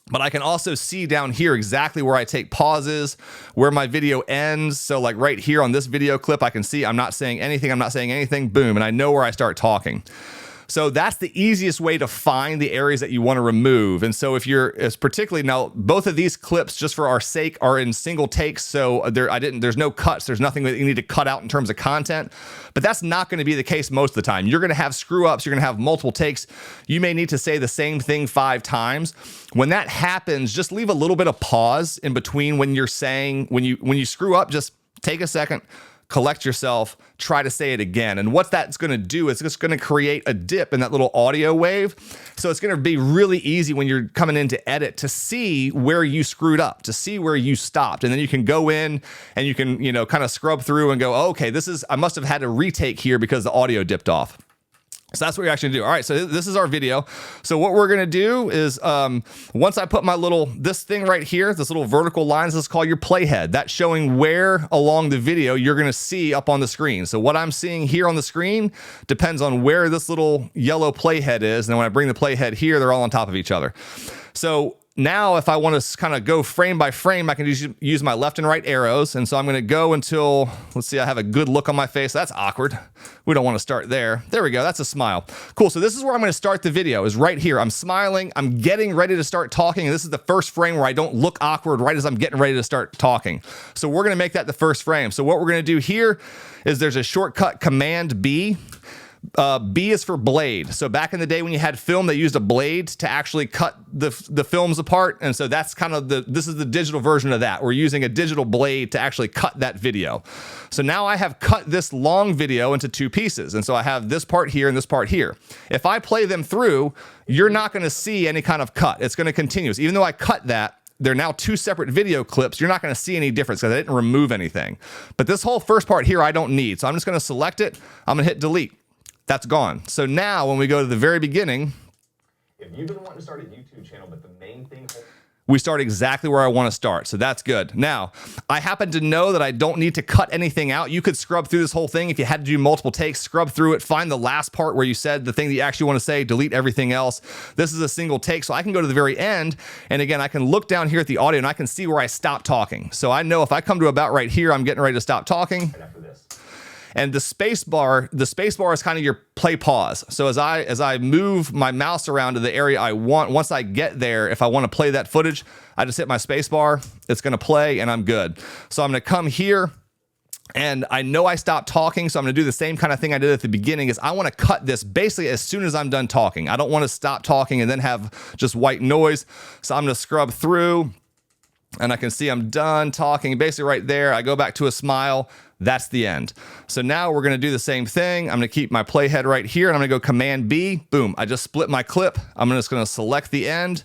but I can also see down here exactly where I take pauses, where my video ends. So like right here on this video clip, I can see I'm not saying anything, boom, and I know where I start talking. So that's the easiest way to find the areas that you want to remove. And so if you're, as particularly now, both of these clips, just for our sake, are in single takes. So there's no cuts. There's nothing that you need to cut out in terms of content. But that's not going to be the case most of the time. You're going to have screw ups. You're going to have multiple takes. You may need to say the same thing 5 times. When that happens, just leave a little bit of pause in between when you're saying, when you screw up, just take a second, collect yourself, try to say it again. And what that's going to do is it's going to create a dip in that little audio wave. So it's going to be really easy when you're coming in to edit to see where you screwed up, to see where you stopped. And then you can go in and you can, kind of scrub through and go, oh, okay, I must have had a retake here because the audio dipped off. So that's what you're actually gonna do. All right, so this is our video. So what we're gonna do is once I put this thing right here, this little vertical line, this is called your playhead. That's showing where along the video you're gonna see up on the screen. So what I'm seeing here on the screen depends on where this little yellow playhead is. And then when I bring the playhead here, they're all on top of each other. So now if I want to kind of go frame by frame, I can just use my left and right arrows. And so I'm going to go until, let's see, I have a good look on my face. That's awkward. We don't want to start there. There we go. That's a smile. Cool. So this is where I'm going to start the video, is right here. I'm smiling. I'm getting ready to start talking. And this is the first frame where I don't look awkward right as I'm getting ready to start talking. So we're going to make that the first frame. So what we're going to do here is there's a shortcut, Command B. B is for blade. So back in the day when you had film, they used a blade to actually cut the films apart. And so that's kind of this is the digital version of that. We're using a digital blade to actually cut that video. So now I have cut this long video into 2 pieces. And so I have this part here and this part here. If I play them through, you're not going to see any kind of cut. It's going to continue. Even though I cut that, they're now 2 separate video clips. You're not going to see any difference because I didn't remove anything. But this whole first part here, I don't need. So I'm just going to select it. I'm going to hit delete. That's gone. So now when we go to the very beginning, if you've been wanting to start a YouTube channel, but the main thing, we start exactly where I want to start. So that's good. Now, I happen to know that I don't need to cut anything out. You could scrub through this whole thing. If you had to do multiple takes, scrub through it, find the last part where you said the thing that you actually want to say, delete everything else. This is a single take. So I can go to the very end. And again, I can look down here at the audio and I can see where I stopped talking. So I know if I come to about right here, I'm getting ready to stop talking. right after this. And the space bar is kind of your play pause. So as I move my mouse around to the area I want, once I get there, if I want to play that footage, I just hit my space bar, it's going to play and I'm good. So I'm going to come here and I know I stopped talking. So I'm going to do the same kind of thing I did at the beginning, is I want to cut this basically as soon as I'm done talking. I don't want to stop talking and then have just white noise. So I'm going to scrub through and I can see I'm done talking basically right there. I go back to a smile. That's the end. So now we're going to do the same thing. I'm going to keep my playhead right here and I'm going to go Command B. Boom. I just split my clip. I'm just going to select the end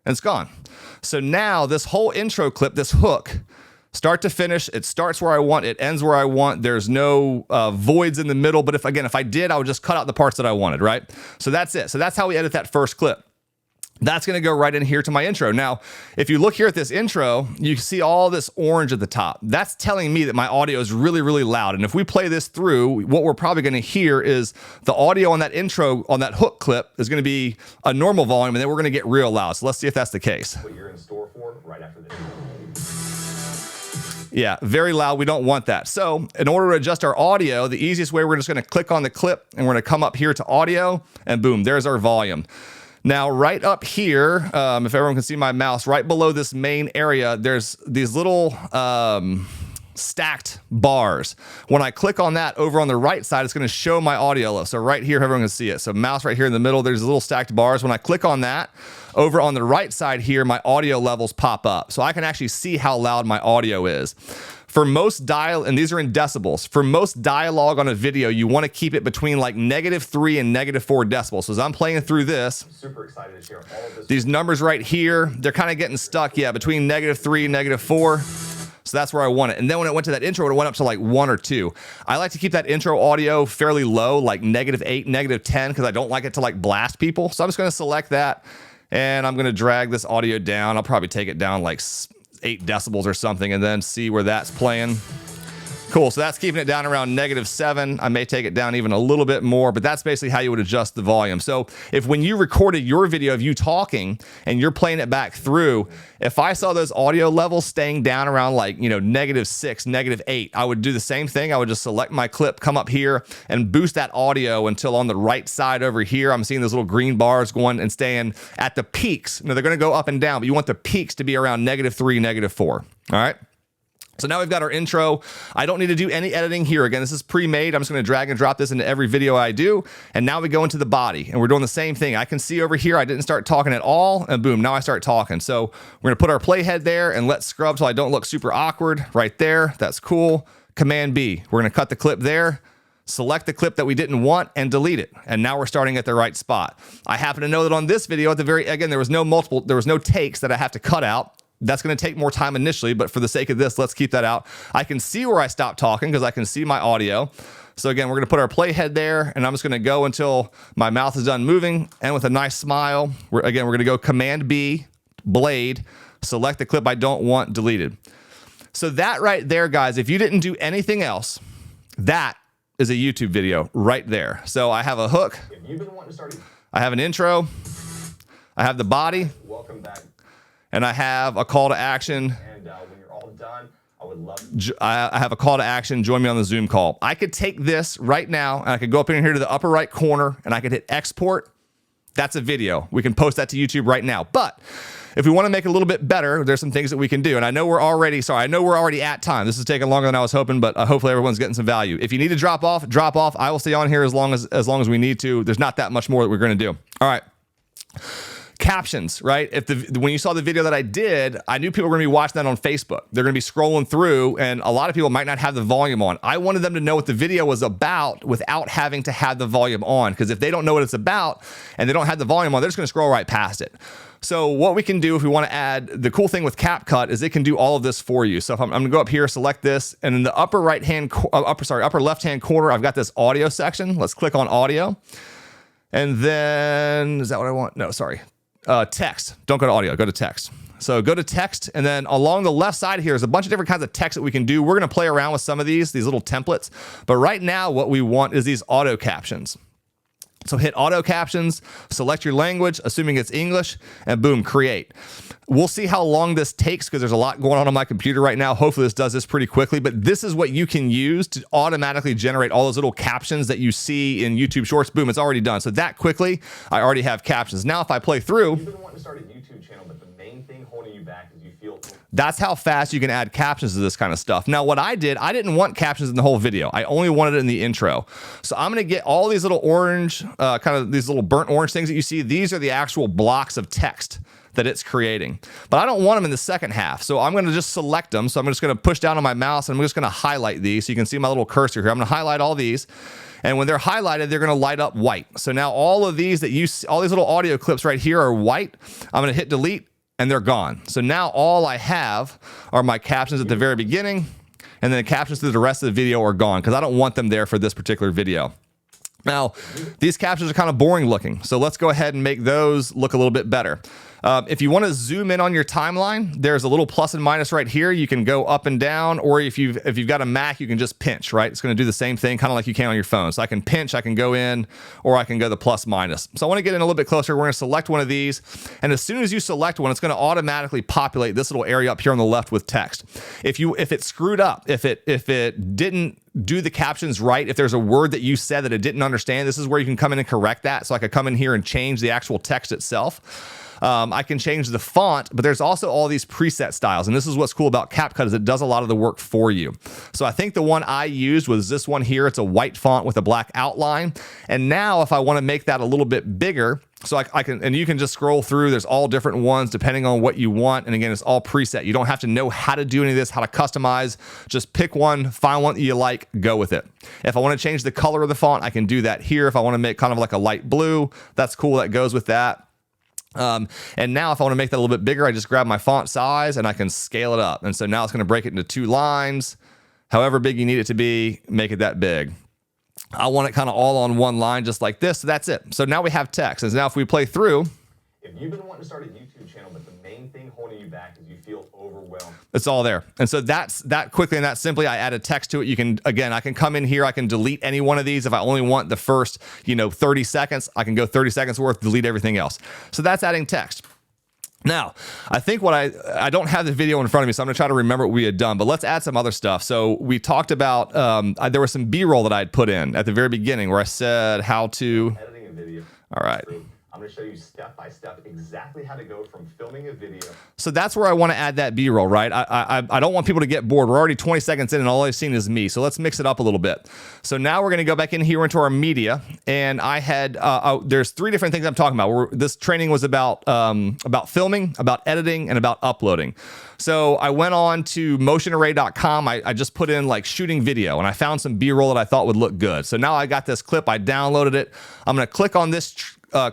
and it's gone. So now this whole intro clip, this hook, start to finish, it starts where I want, it ends where I want. There's no voids in the middle. But if I did, I would just cut out the parts that I wanted, right? So that's it. So that's how we edit that first clip. That's going to go right in here to my intro. Now, if you look here at this intro, you see all this orange at the top. That's telling me that my audio is really, really loud. And if we play this through, what we're probably going to hear is the audio on that intro, on that hook clip, is going to be a normal volume, and then we're going to get real loud. So let's see if that's the case. What you're in store for right after this. Yeah, very loud. We don't want that. So in order to adjust our audio, the easiest way, we're just going to click on the clip, and we're going to come up here to audio, and boom, there's our volume. Now, right up here, if everyone can see my mouse, right below this main area, there's these little stacked bars. When I click on that over on the right side, it's going to show my audio level. So right here, everyone can see it. So mouse right here in the middle, there's little stacked bars. When I click on that, over on the right side here, my audio levels pop up. So I can actually see how loud my audio is. For most and these are in decibels, for most dialogue on a video, you want to keep it between like -3 and -4 decibels. So as I'm playing through this, I'm super excited to share all of this. These numbers right here, they're kind of getting stuck, between -3 and -4. So that's where I want it. And then when it went to that intro, it went up to like 1 or 2. I like to keep that intro audio fairly low, like -8, -10, because I don't like it to like blast people. So I'm just going to select that and I'm going to drag this audio down. I'll probably take it down like 8 decibels or something and then see where that's playing. Cool, so that's keeping it down around -7. I may take it down even a little bit more, but that's basically how you would adjust the volume. So if when you recorded your video of you talking and you're playing it back through, if I saw those audio levels staying down around like, you know, -6, -8, I would do the same thing. I would just select my clip, come up here and boost that audio until on the right side over here, I'm seeing those little green bars going and staying at the peaks. Now they're gonna go up and down, but you want the peaks to be around -3, -4, all right? So now we've got our intro. I don't need to do any editing here. Again, this is pre-made. I'm just going to drag and drop this into every video I do. And now we go into the body and we're doing the same thing. I can see over here, I didn't start talking at all and boom, now I start talking. So we're going to put our playhead there and let's scrub till I don't look super awkward right there. That's cool. Command B. We're going to cut the clip there. Select the clip that we didn't want and delete it. And now we're starting at the right spot. I happen to know that on this video at the very, again, there was no takes that I have to cut out. That's going to take more time initially, but for the sake of this, let's keep that out. I can see where I stopped talking because I can see my audio. So again, we're going to put our playhead there and I'm just going to go until my mouth is done moving. And with a nice smile, we're going to go Command B, blade, select the clip I don't want deleted. So that right there, guys, if you didn't do anything else, that is a YouTube video right there. So I have a hook. If you've been wanting to start, I have an intro. I have the body. welcome back. And I have a call to action. And when you're all done, I would love. I have a call to action. Join me on the Zoom call. I could take this right now and I could go up in here to the upper right corner and I could hit export. That's a video. We can post that to YouTube right now. But if we want to make it a little bit better, there's some things that we can do. And I know we're already at time. This is taking longer than I was hoping, but hopefully everyone's getting some value. If you need to drop off, drop off. I will stay on here as long as we need to. There's not that much more that we're going to do. All right. Captions, right? When you saw the video that I did, I knew people were going to be watching that on Facebook. They're going to be scrolling through and a lot of people might not have the volume on. I wanted them to know what the video was about without having to have the volume on, because if they don't know what it's about and they don't have the volume on, they're just going to scroll right past it. So what we can do if we want to add, the cool thing with CapCut is it can do all of this for you. So if I'm going to go up here, select this, and in the upper left-hand corner, I've got this audio section. Let's click on audio. And then, is that what I want? No, sorry. Text. Don't go to audio, go to text. So go to text, and then along the left side here is a bunch of different kinds of text that we can do. We're going to play around with some of these little templates. But right now, what we want is these auto captions. So hit auto captions, select your language, assuming it's English, and boom, create. We'll see how long this takes because there's a lot going on my computer right now. Hopefully this does this pretty quickly, but this is what you can use to automatically generate all those little captions that you see in YouTube Shorts. Boom, it's already done. So that quickly, I already have captions. Now if I play through, You've been wanting to start a YouTube channel, but the main thing holding you back is you feel. that's how fast you can add captions to this kind of stuff. Now, what I did, I didn't want captions in the whole video. I only wanted it in the intro. So I'm going to get all these little orange, kind of these little burnt orange things that you see. These are the actual blocks of text that it's creating. But I don't want them in the second half. So I'm going to just select them. So I'm just going to push down on my mouse and I'm just going to highlight these. So you can see my little cursor here. I'm going to highlight all these. And when they're highlighted, they're going to light up white. So now all of these that you see, all these little audio clips right here are white. I'm going to hit delete and they're gone. So now all I have are my captions at the very beginning, and then the captions to the rest of the video are gone because I don't want them there for this particular video. Now, these captions are kind of boring looking, so let's go ahead and make those look a little bit better. If you want to zoom in on your timeline, there's a little plus and minus right here. You can go up and down, or if you've got a Mac, you can just pinch, right? It's going to do the same thing, kind of like you can on your phone. So I can pinch, I can go in, or I can go the plus minus. So I want to get in a little bit closer. We're going to select one of these, and as soon as you select one, it's going to automatically populate this little area up here on the left with text. If it screwed up, if it didn't do the captions right, if there's a word that you said that it didn't understand, this is where you can come in and correct that. So I could come in here and change the actual text itself. I can change the font, but there's also all these preset styles. And this is what's cool about CapCut is it does a lot of the work for you. So I think the one I used was this one here. It's a white font with a black outline. And now if I want to make that a little bit bigger, so I can, and you can just scroll through, there's all different ones depending on what you want. And again, it's all preset. You don't have to know how to do any of this, how to customize. Just pick one, find one that you like, go with it. If I want to change the color of the font, I can do that here. If I want to make kind of like a light blue, that's cool. That goes with that. And now if I want to make that a little bit bigger, I just grab my font size and I can scale it up. And so now it's going to break it into 2 lines. However big you need it to be, make it that big. I want it kind of all on one line just like this. So that's it. So now we have text. And now if we play through. If you've been wanting to start a YouTube channel, but the main main thing holding you back is you feel overwhelmed. It's all there. And so that's that quickly and that simply. I added text to it. You can, again, I can come in here. I can delete any one of these. If I only want the first, 30 seconds, I can go 30 seconds worth, delete everything else. So that's adding text. Now, I think what I don't have the video in front of me, so I'm going to try to remember what we had done, but let's add some other stuff. So we talked about, there was some B-roll that I had put in at the very beginning where I said how to. Editing a video. All right. I'm going to show you step by step exactly how to go from filming a video. So that's where I want to add that B-roll, right? I don't want people to get bored. We're already 20 seconds in and all I've seen is me. So let's mix it up a little bit. So now we're going to go back in here into our media. And I had, there's 3 different things I'm talking about. This training was about filming, about editing, and about uploading. So I went on to motionarray.com. I just put in like shooting video and I found some B-roll that I thought would look good. So now I got this clip. I downloaded it. I'm going to click on this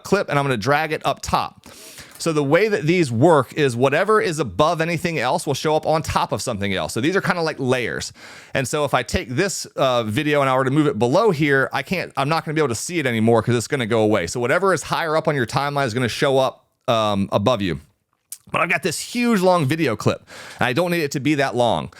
clip and I'm going to drag it up top. So the way that these work is whatever is above anything else will show up on top of something else. So these are kind of like layers. And so if I take this video and I were to move it below here, I'm not going to be able to see it anymore because it's going to go away. So whatever is higher up on your timeline is going to show up above you. But I've got this huge long video clip and I don't need it to be that long.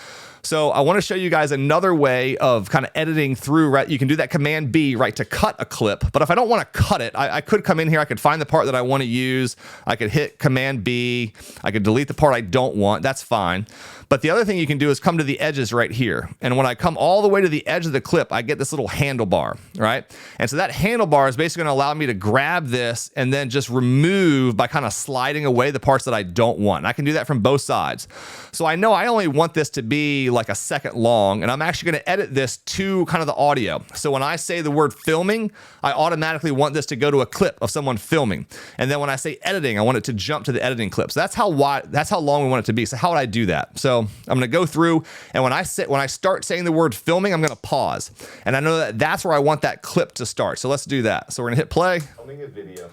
So I want to show you guys another way of kind of editing through, right? You can do that Command B, right, to cut a clip. But if I don't want to cut it, I could come in here. I could find the part that I want to use. I could hit Command B. I could delete the part I don't want. That's fine. But the other thing you can do is come to the edges right here. And when I come all the way to the edge of the clip, I get this little handlebar, right? And so that handlebar is basically going to allow me to grab this and then just remove by kind of sliding away the parts that I don't want. And I can do that from both sides. So I know I only want this to be like a second long, and I'm actually going to edit this to kind of the audio. So when I say the word filming, I automatically want this to go to a clip of someone filming. And then when I say editing, I want it to jump to the editing clip. So that's how long we want it to be. So how would I do that? So I'm going to go through, and when I start saying the word filming, I'm going to pause. And I know that that's where I want that clip to start. So let's do that. So we're going to hit play. Filming a video,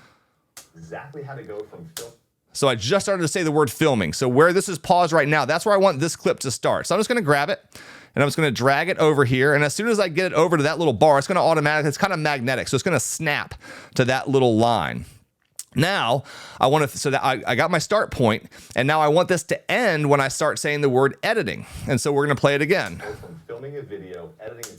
exactly how to go from film. So I just started to say the word filming. So where this is paused right now, that's where I want this clip to start. So I'm just going to grab it and I'm just going to drag it over here. And as soon as I get it over to that little bar, it's going to automatically, it's kind of magnetic. So it's going to snap to that little line. Now I want to, so that I got my start point, and now I want this to end when I start saying the word editing. And so we're going to play it again. From filming a video, editing.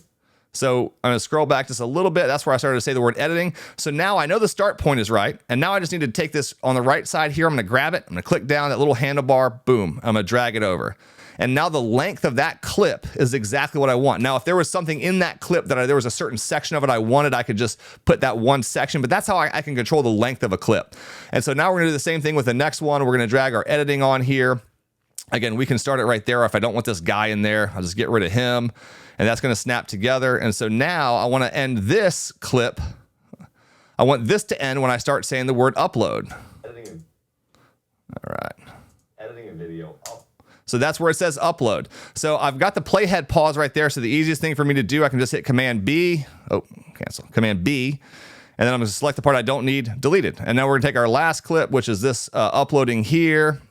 So I'm going to scroll back just a little bit. That's where I started to say the word editing. So now I know the start point is right. And now I just need to take this on the right side here. I'm going to grab it. I'm going to click down that little handlebar. Boom. I'm going to drag it over. And now the length of that clip is exactly what I want. Now, if there was something in that clip that there was a certain section of it I wanted, I could just put that one section. But that's how I can control the length of a clip. And so now we're going to do the same thing with the next one. We're going to drag our editing on here. Again, we can start it right there. If I don't want this guy in there, I'll just get rid of him. And that's going to snap together. And so now I want to end this clip. I want this to end when I start saying the word upload. Editing. All right. Editing a video. So that's where it says upload. So I've got the playhead pause right there. So the easiest thing for me to do, I can just hit Command B. Oh, cancel. Command B. And then I'm going to select the part I don't need, delete it. And now we're going to take our last clip, which is this uploading here.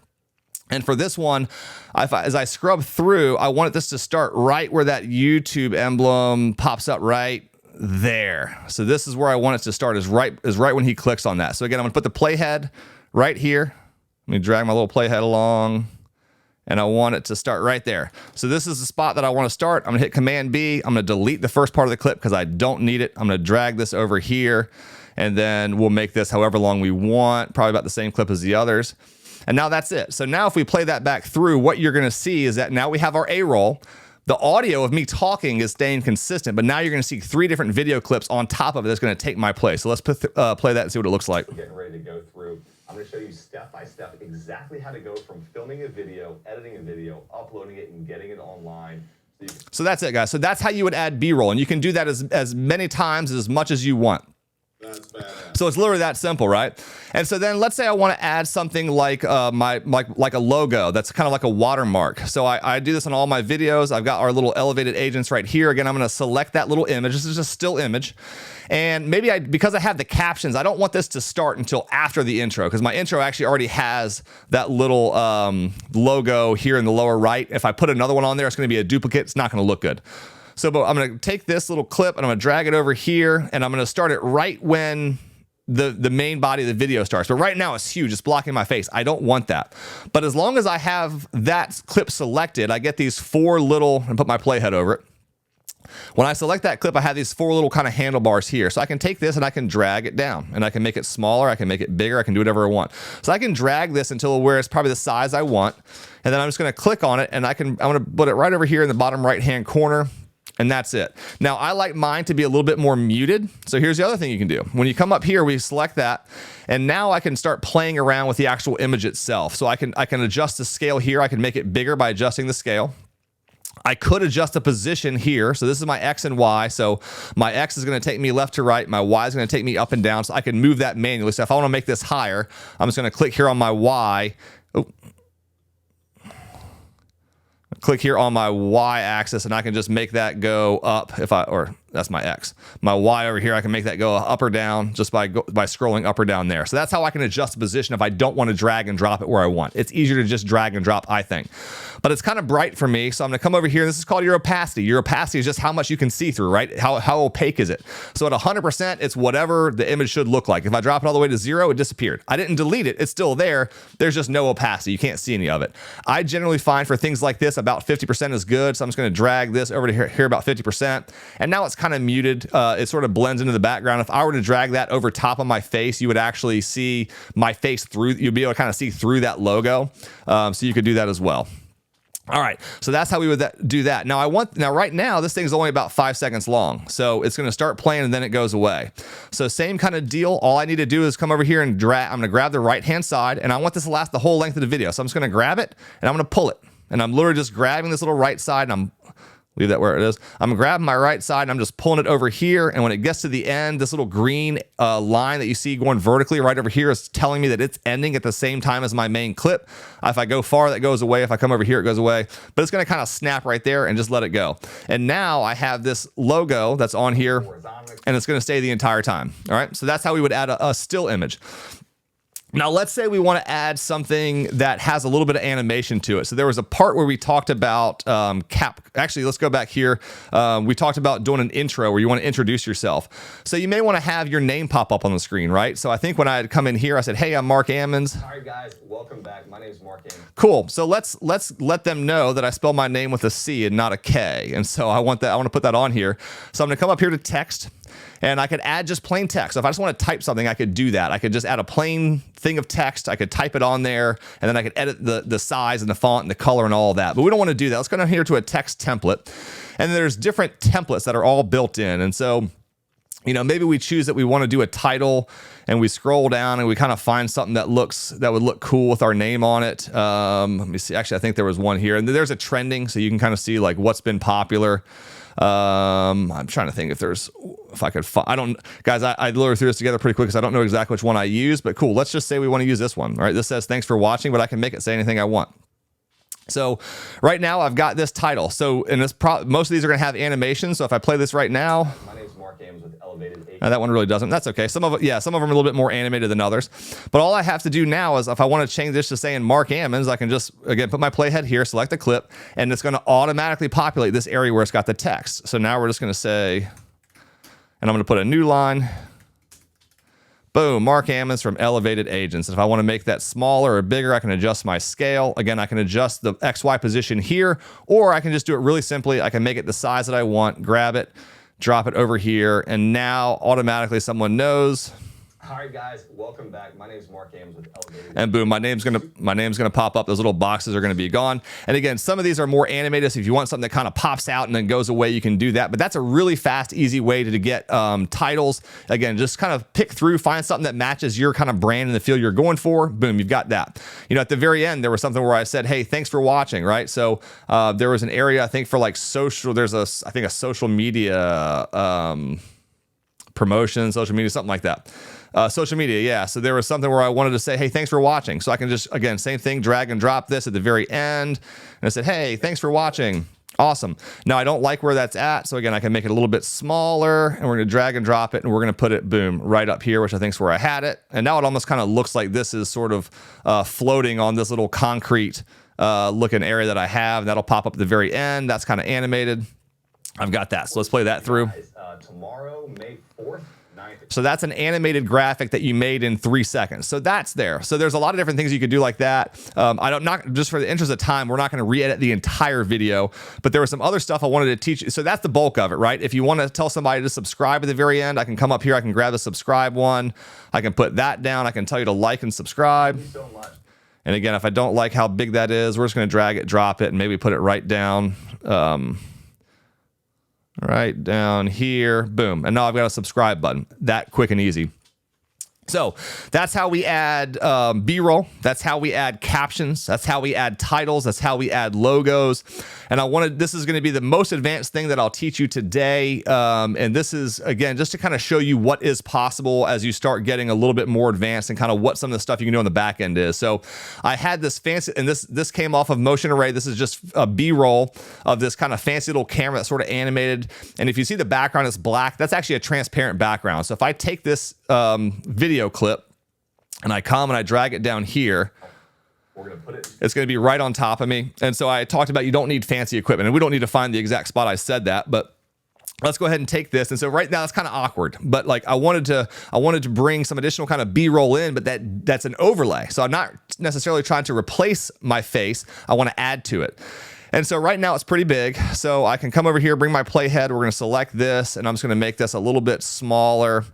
And for this one, as I scrub through, I want this to start right where that YouTube emblem pops up right there. So this is where I want it to start, is right when he clicks on that. So again, I'm going to put the playhead right here. Let me drag my little playhead along. And I want it to start right there. So this is the spot that I want to start. I'm going to hit Command B. I'm going to delete the first part of the clip because I don't need it. I'm going to drag this over here. And then we'll make this however long we want, probably about the same clip as the others. And now that's it. So now if we play that back through, what you're going to see is that now we have our A-roll. The audio of me talking is staying consistent, but now you're going to see 3 different video clips on top of it that's going to take my place. So let's play that and see what it looks like. We're getting ready to go through. I'm going to show you step by step exactly how to go from filming a video, editing a video, uploading it, and getting it online. So that's it, guys. So that's how you would add B-roll, and you can do that as many times, as much as you want. That's badass. So it's literally that simple, right? And so then let's say I want to add something like like a logo that's kind of like a watermark. So I do this on all my videos. I've got our little elevated agents right here. Again, I'm going to select that little image. This is just a still image. And maybe because I have the captions, I don't want this to start until after the intro, because my intro actually already has that little logo here in the lower right. If I put another one on there, it's going to be a duplicate. It's not going to look good. So but I'm going to take this little clip and I'm going to drag it over here, and I'm going to start it right when the main body of the video starts. But right now it's huge. It's blocking my face. I don't want that. But as long as I have that clip selected, I get these 4 little, and put my playhead over it. When I select that clip, I have these 4 little kind of handlebars here. So I can take this and I can drag it down, and I can make it smaller. I can make it bigger. I can do whatever I want. So I can drag this until where it's probably the size I want. And then I'm just going to click on it, and I'm going to put it right over here in the bottom right-hand corner. And that's it. Now, I like mine to be a little bit more muted. So here's the other thing you can do. When you come up here, we select that. And now I can start playing around with the actual image itself. So I can adjust the scale here. I can make it bigger by adjusting the scale. I could adjust the position here. So this is my X and Y. So my X is going to take me left to right. My Y is going to take me up and down. So I can move that manually. So if I want to make this higher, I'm just going to click here on my Y. Oh. Click here on my Y axis, and I can just make that go up or that's my X. My Y over here, I can make that go up or down just by scrolling up or down there. So that's how I can adjust the position if I don't want to drag and drop it where I want. It's easier to just drag and drop, I think. But it's kind of bright for me, so I'm going to come over here. This is called your opacity. Your opacity is just how much you can see through, right? How opaque is it? So at 100%, it's whatever the image should look like. If I drop it all the way to 0, it disappeared. I didn't delete it. It's still there. There's just no opacity. You can't see any of it. I generally find for things like this, about 50% is good. So I'm just going to drag this over to here about 50%. And now it's kind of muted. It sort of blends into the background. If I were to drag that over top of my face, you would actually see my face through. You'd be able to kind of see through that logo. So you could do that as well. All right, so that's how we would do that. Now right now, this thing's only about 5 seconds long. So it's going to start playing and then it goes away. So same kind of deal. All I need to do is come over here and drag. I'm going to grab the right-hand side, and I want this to last the whole length of the video. So I'm just going to grab it and I'm going to pull it. And I'm literally just grabbing this little right side, and I'm leave that where it is. I'm grabbing my right side and I'm just pulling it over here. And when it gets to the end, this little green line that you see going vertically right over here is telling me that it's ending at the same time as my main clip. If I go far, that goes away. If I come over here, it goes away. But it's going to kind of snap right there and just let it go. And now I have this logo that's on here, and it's going to stay the entire time. All right. So that's how we would add a still image. Now, let's say we want to add something that has a little bit of animation to it. So there was a part where we talked about Actually, let's go back here. We talked about doing an intro where you want to introduce yourself. So you may want to have your name pop up on the screen, right? So I think when I had come in here, I said, hey, I'm Mark Ammons. All right, guys, welcome back. My name is Mark Ammons. Cool. So let's let them know that I spell my name with a C and not a K. And so I want to put that on here. So I'm going to come up here to text. And I could add just plain text. So if I just want to type something, I could do that. I could just add a plain thing of text. I could type it on there, and then I could edit the size and the font and the color and all of that. But we don't want to do that. Let's go down here to a text template. And there's different templates that are all built in. And so, maybe we choose that we want to do a title, and we scroll down and we kind of find something that would look cool with our name on it. Let me see. Actually, I think there was one here. And there's a trending, so you can kind of see like what's been popular. I'm trying to think if I could find, guys, I literally threw this together pretty quick because I don't know exactly which one I use, but cool. Let's just say we want to use this one. All right. This says, thanks for watching, but I can make it say anything I want. So right now I've got this title. So, and most of these are going to have animation. So if I play this right now, my name is Mark Ammons with Elevated H. that one really doesn't. That's okay. Some of them are a little bit more animated than others. But all I have to do now is if I want to change this to saying Mark Ammons, I can just, again, put my playhead here, select the clip, and it's going to automatically populate this area where it's got the text. So now we're just going to say, and I'm going to put a new line. Boom, Mark Ammons from Elevated Agents. And if I want to make that smaller or bigger, I can adjust my scale. Again, I can adjust the XY position here, or I can just do it really simply. I can make it the size that I want, grab it, drop it over here, and now automatically someone knows. All right, guys, welcome back. My name is Mark Ammons with Elevated. And boom, my name's gonna pop up. Those little boxes are gonna be gone. And again, some of these are more animated. So if you want something that kind of pops out and then goes away, you can do that. But that's a really fast, easy way to get titles. Again, just kind of pick through, find something that matches your kind of brand and the feel you're going for. Boom, you've got that. At the very end, there was something where I said, hey, thanks for watching, right? So there was an area, I think, for like social. There's a social media promotion, social media, something like that. Social media, yeah. So there was something where I wanted to say, hey, thanks for watching. So I can just, again, same thing, drag and drop this at the very end. And I said, hey, thanks for watching. Awesome. Now, I don't like where that's at. So again, I can make it a little bit smaller, and we're going to drag and drop it, and we're going to put it, boom, right up here, which I think is where I had it. And now it almost kind of looks like this is sort of floating on this little concrete looking area that I have. That'll pop up at the very end. That's kind of animated. I've got that. So let's play that through. Tomorrow, May 4th. So that's an animated graphic that you made in 3 seconds. So that's there. So there's a lot of different things you could do like that. Not just for the interest of time, we're not going to re-edit the entire video, but there was some other stuff I wanted to teach you. So that's the bulk of it, right? If you want to tell somebody to subscribe at the very end, I can come up here, I can grab the subscribe one, I can put that down, I can tell you to like and subscribe. Thank you so much. And again, if I don't like how big that is, we're just going to drag it, drop it, and maybe put it right down. Right down here. Boom. And now I've got a subscribe button. That quick and easy. So that's how we add B-roll. That's how we add captions. That's how we add titles. That's how we add logos. And this is going to be the most advanced thing that I'll teach you today. And this is, again, just to kind of show you what is possible as you start getting a little bit more advanced and kind of what some of the stuff you can do on the back end is. So I had this fancy, and this came off of Motion Array. This is just a B-roll of this kind of fancy little camera that's sort of animated. And if you see the background is black, that's actually a transparent background. So if I take this video clip and I come and I drag it down here, We're gonna put it. it's going to be right on top of me. And so I talked about you don't need fancy equipment, and we don't need to find the exact spot I said that, but let's go ahead and take this. And so right now it's kind of awkward, but like I wanted to bring some additional kind of B-roll in, but that's an overlay. So I'm not necessarily trying to replace my face. I want to add to it. And so right now it's pretty big. So I can come over here, bring my playhead. We're going to select this, and I'm just going to make this a little bit smaller.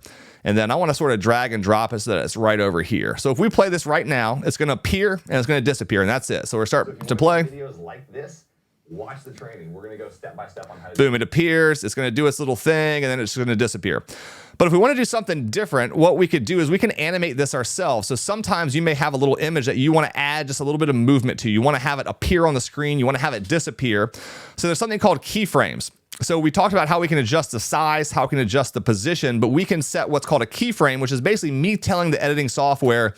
And then I want to sort of drag and drop it so that it's right over here. So if we play this right now, it's going to appear and it's going to disappear, and that's it. So we're starting to play. Videos like this, watch the training. We're going to go step by step on how to Boom, it appears, it's going to do its little thing, and then it's going to disappear. But if we want to do something different, what we could do is we can animate this ourselves. So sometimes you may have a little image that you want to add just a little bit of movement to. You want to have it appear on the screen. You want to have it disappear. So there's something called keyframes. So we talked about how we can adjust the size, how we can adjust the position, but we can set what's called a keyframe, which is basically me telling the editing software,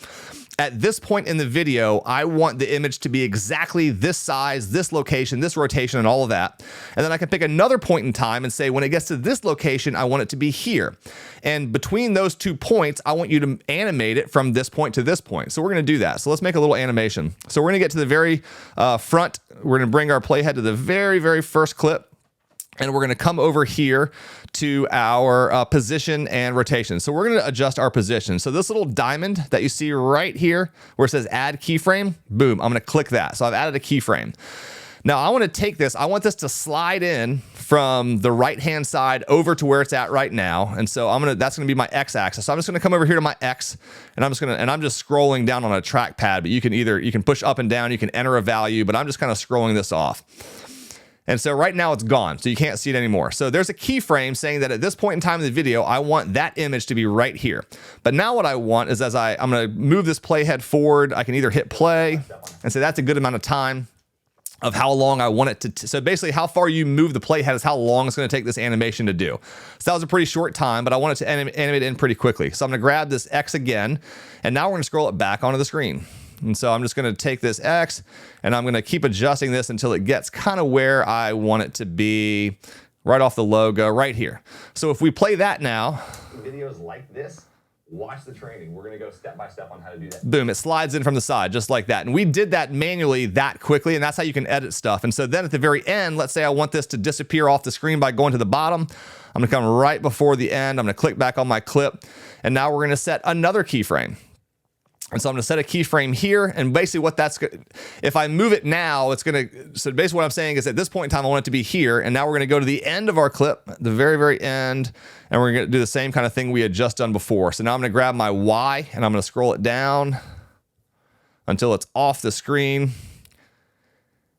at this point in the video, I want the image to be exactly this size, this location, this rotation, and all of that. And then I can pick another point in time and say, when it gets to this location, I want it to be here. And between those 2 points, I want you to animate it from this point to this point. So we're going to do that. So let's make a little animation. So we're going to get to the very front. We're going to bring our playhead to the very, very first clip. And we're going to come over here to our position and rotation. So we're going to adjust our position. So this little diamond that you see right here where it says add keyframe, boom, I'm going to click that. So I've added a keyframe. Now I want to take this, I want this to slide in from the right-hand side over to where it's at right now. And so that's going to be my X axis. So I'm just going to come over here to my X, and I'm just scrolling down on a trackpad, but you can push up and down, you can enter a value, but I'm just kind of scrolling this off. And so right now it's gone, so you can't see it anymore. So there's a keyframe saying that at this point in time in the video, I want that image to be right here. But now what I want is I'm going to move this playhead forward. I can either hit play and say that's a good amount of time of how long I want it to. So basically how far you move the playhead is how long it's going to take this animation to do. So that was a pretty short time, but I want it to animate in pretty quickly. So I'm going to grab this X again, and now we're going to scroll it back onto the screen. And so I'm just going to take this X, and I'm going to keep adjusting this until it gets kind of where I want it to be, right off the logo right here. So if we play that now, videos like this, watch the training. We're going to go step by step on how to do that. boom, it slides in from the side just like that. And we did that manually that quickly, and that's how you can edit stuff. And so then at the very end, let's say I want this to disappear off the screen by going to the bottom. I'm going to come right before the end. I'm going to click back on my clip, and now we're going to set another keyframe. And so I'm going to set a keyframe here, and basically what if I move it now, so basically what I'm saying is at this point in time, I want it to be here, and now we're going to go to the end of our clip, the very, very end, and we're going to do the same kind of thing we had just done before. So now I'm going to grab my Y, and I'm going to scroll it down until it's off the screen.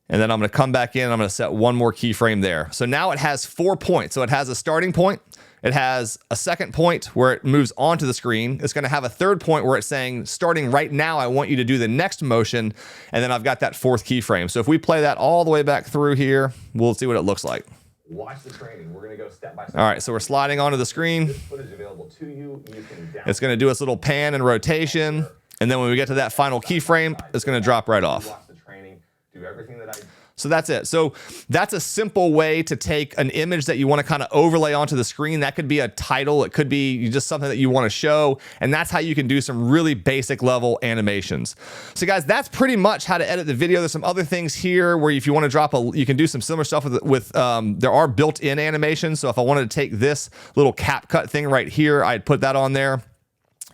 And then I'm going to come back in, and I'm going to set one more keyframe there. So now it has 4 points. So it has a starting point. It has a second point where it moves onto the screen. It's going to have a third point where it's saying, starting right now, I want you to do the next motion. And then I've got that fourth keyframe. So if we play that all the way back through here, we'll see what it looks like. Watch the training. We're going to go step by step. All right, so we're sliding onto the screen. This footage available to you. You can download. It's going to do its little pan and rotation. And then when we get to that final keyframe, it's going to drop right off. Watch the training. Do everything that I So that's it. So that's a simple way to take an image that you want to kind of overlay onto the screen. That could be a title. It could be just something that you want to show. And that's how you can do some really basic level animations. So guys, that's pretty much how to edit the video. There's some other things here where if you want to drop you can do some similar stuff with there are built-in animations. So if I wanted to take this little CapCut thing right here, I'd put that on there.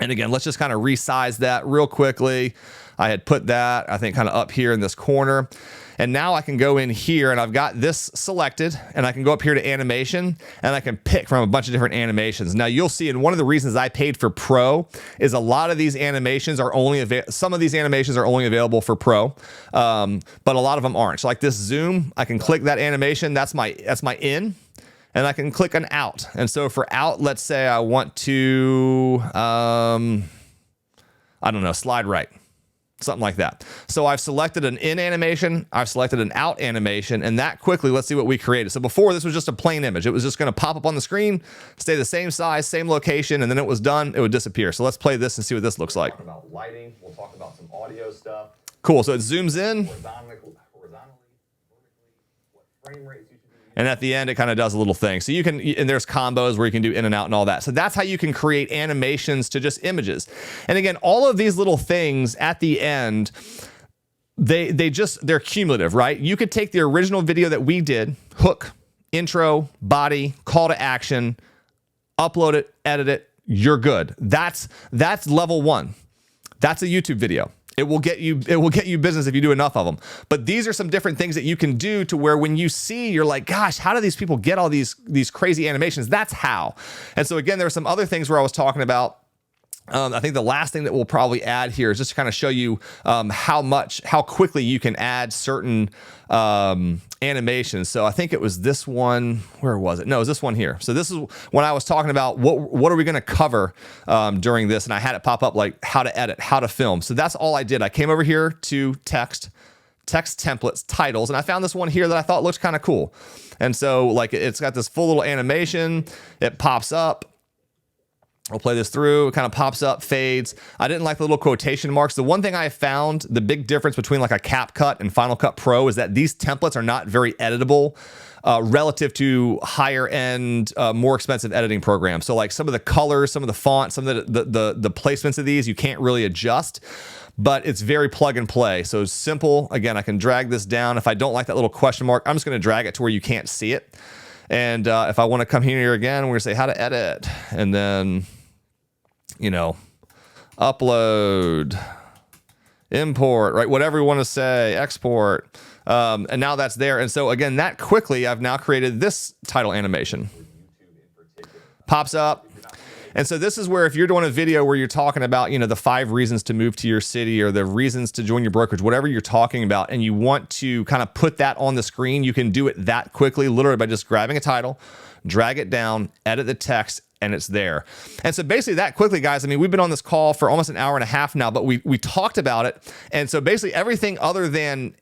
And again, let's just kind of resize that real quickly. I had put that, I think, kind of up here in this corner. And now I can go in here and I've got this selected and I can go up here to animation and I can pick from a bunch of different animations. Now you'll see, and one of the reasons I paid for Pro is a lot of these animations are only some of these animations are only available for Pro, but a lot of them aren't. So like this zoom, I can click that animation. That's my in. And I can click an out. And so for out, let's say I want to, I don't know, slide right. Something like that. So I've selected an in animation, I've selected an out animation, and that quickly, let's see what we created. So before, this was just a plain image. It was just going to pop up on the screen, stay the same size, same location, and then it was done, it would disappear. So let's play this and see what this looks like. We'll talk about lighting, we'll talk about some audio stuff. Cool, so it zooms in. Horizontally, vertically, what frame rates you should be using. And at the end, it kind of does a little thing. So you can, and there's combos where you can do in and out and all that. So that's how you can create animations to just images. And again, all of these little things at the end, they're cumulative, right? You could take the original video that we did, hook, intro, body, call to action, upload it, edit it, you're good. That's level one. That's a YouTube video. It will get you business if you do enough of them. But these are some different things that you can do to where when you see, you're like, gosh, how do these people get all these crazy animations? That's how. And so again, there are some other things where I was talking about. I think the last thing that we'll probably add here is just to kind of show you how quickly you can add certain animations. So I think it was this one. Where was it? No, it was this one here. So this is when I was talking about what are we going to cover during this, and I had it pop up like how to edit, how to film. So that's all I did. I came over here to text templates, titles, and I found this one here that I thought looked kind of cool. And so like it's got this full little animation. It pops up. I'll play this through. It kind of pops up, fades. I didn't like the little quotation marks. The one thing I found, the big difference between like a CapCut and Final Cut Pro is that these templates are not very editable relative to higher end, more expensive editing programs. So like some of the colors, some of the fonts, some of the placements of these, you can't really adjust, but it's very plug and play. So simple. Again, I can drag this down. If I don't like that little question mark, I'm just going to drag it to where you can't see it. And if I want to come here again, we're going to say how to edit, and then, you know, upload, import, right? Whatever you want to say, export. And now that's there. And so again, that quickly, I've now created this title animation. Pops up. And so this is where if you're doing a video where you're talking about, you know, the 5 reasons to move to your city or the reasons to join your brokerage, whatever you're talking about, and you want to kind of put that on the screen, you can do it that quickly, literally by just grabbing a title, drag it down, edit the text, and it's there. And so basically that quickly, guys, I mean, we've been on this call for almost an hour and a half now, but we talked about it. And so basically everything other than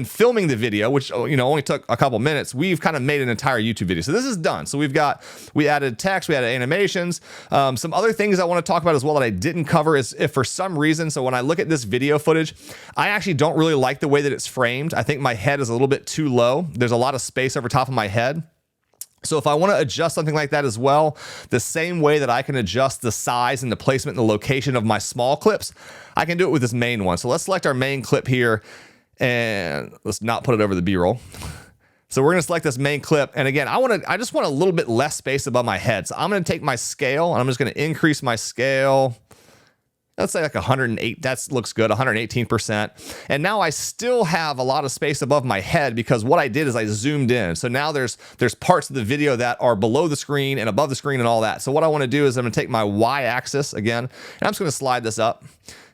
filming the video, which, you know, only took a couple minutes, we've kind of made an entire YouTube video. So this is done. So we added text, we added animations. Some other things I want to talk about as well that I didn't cover is if for some reason, so when I look at this video footage, I actually don't really like the way that it's framed. I think my head is a little bit too low. There's a lot of space over top of my head. So if I want to adjust something like that as well, the same way that I can adjust the size and the placement and the location of my small clips, I can do it with this main one. So let's select our main clip here and let's not put it over the B-roll. So we're going to select this main clip. And again, I just want a little bit less space above my head. So I'm going to take my scale and I'm just going to increase my scale. Let's say like 108, that looks good, 118%. And now I still have a lot of space above my head because what I did is I zoomed in. So now there's parts of the video that are below the screen and above the screen and all that. So what I want to do is I'm going to take my Y-axis again, and I'm just going to slide this up.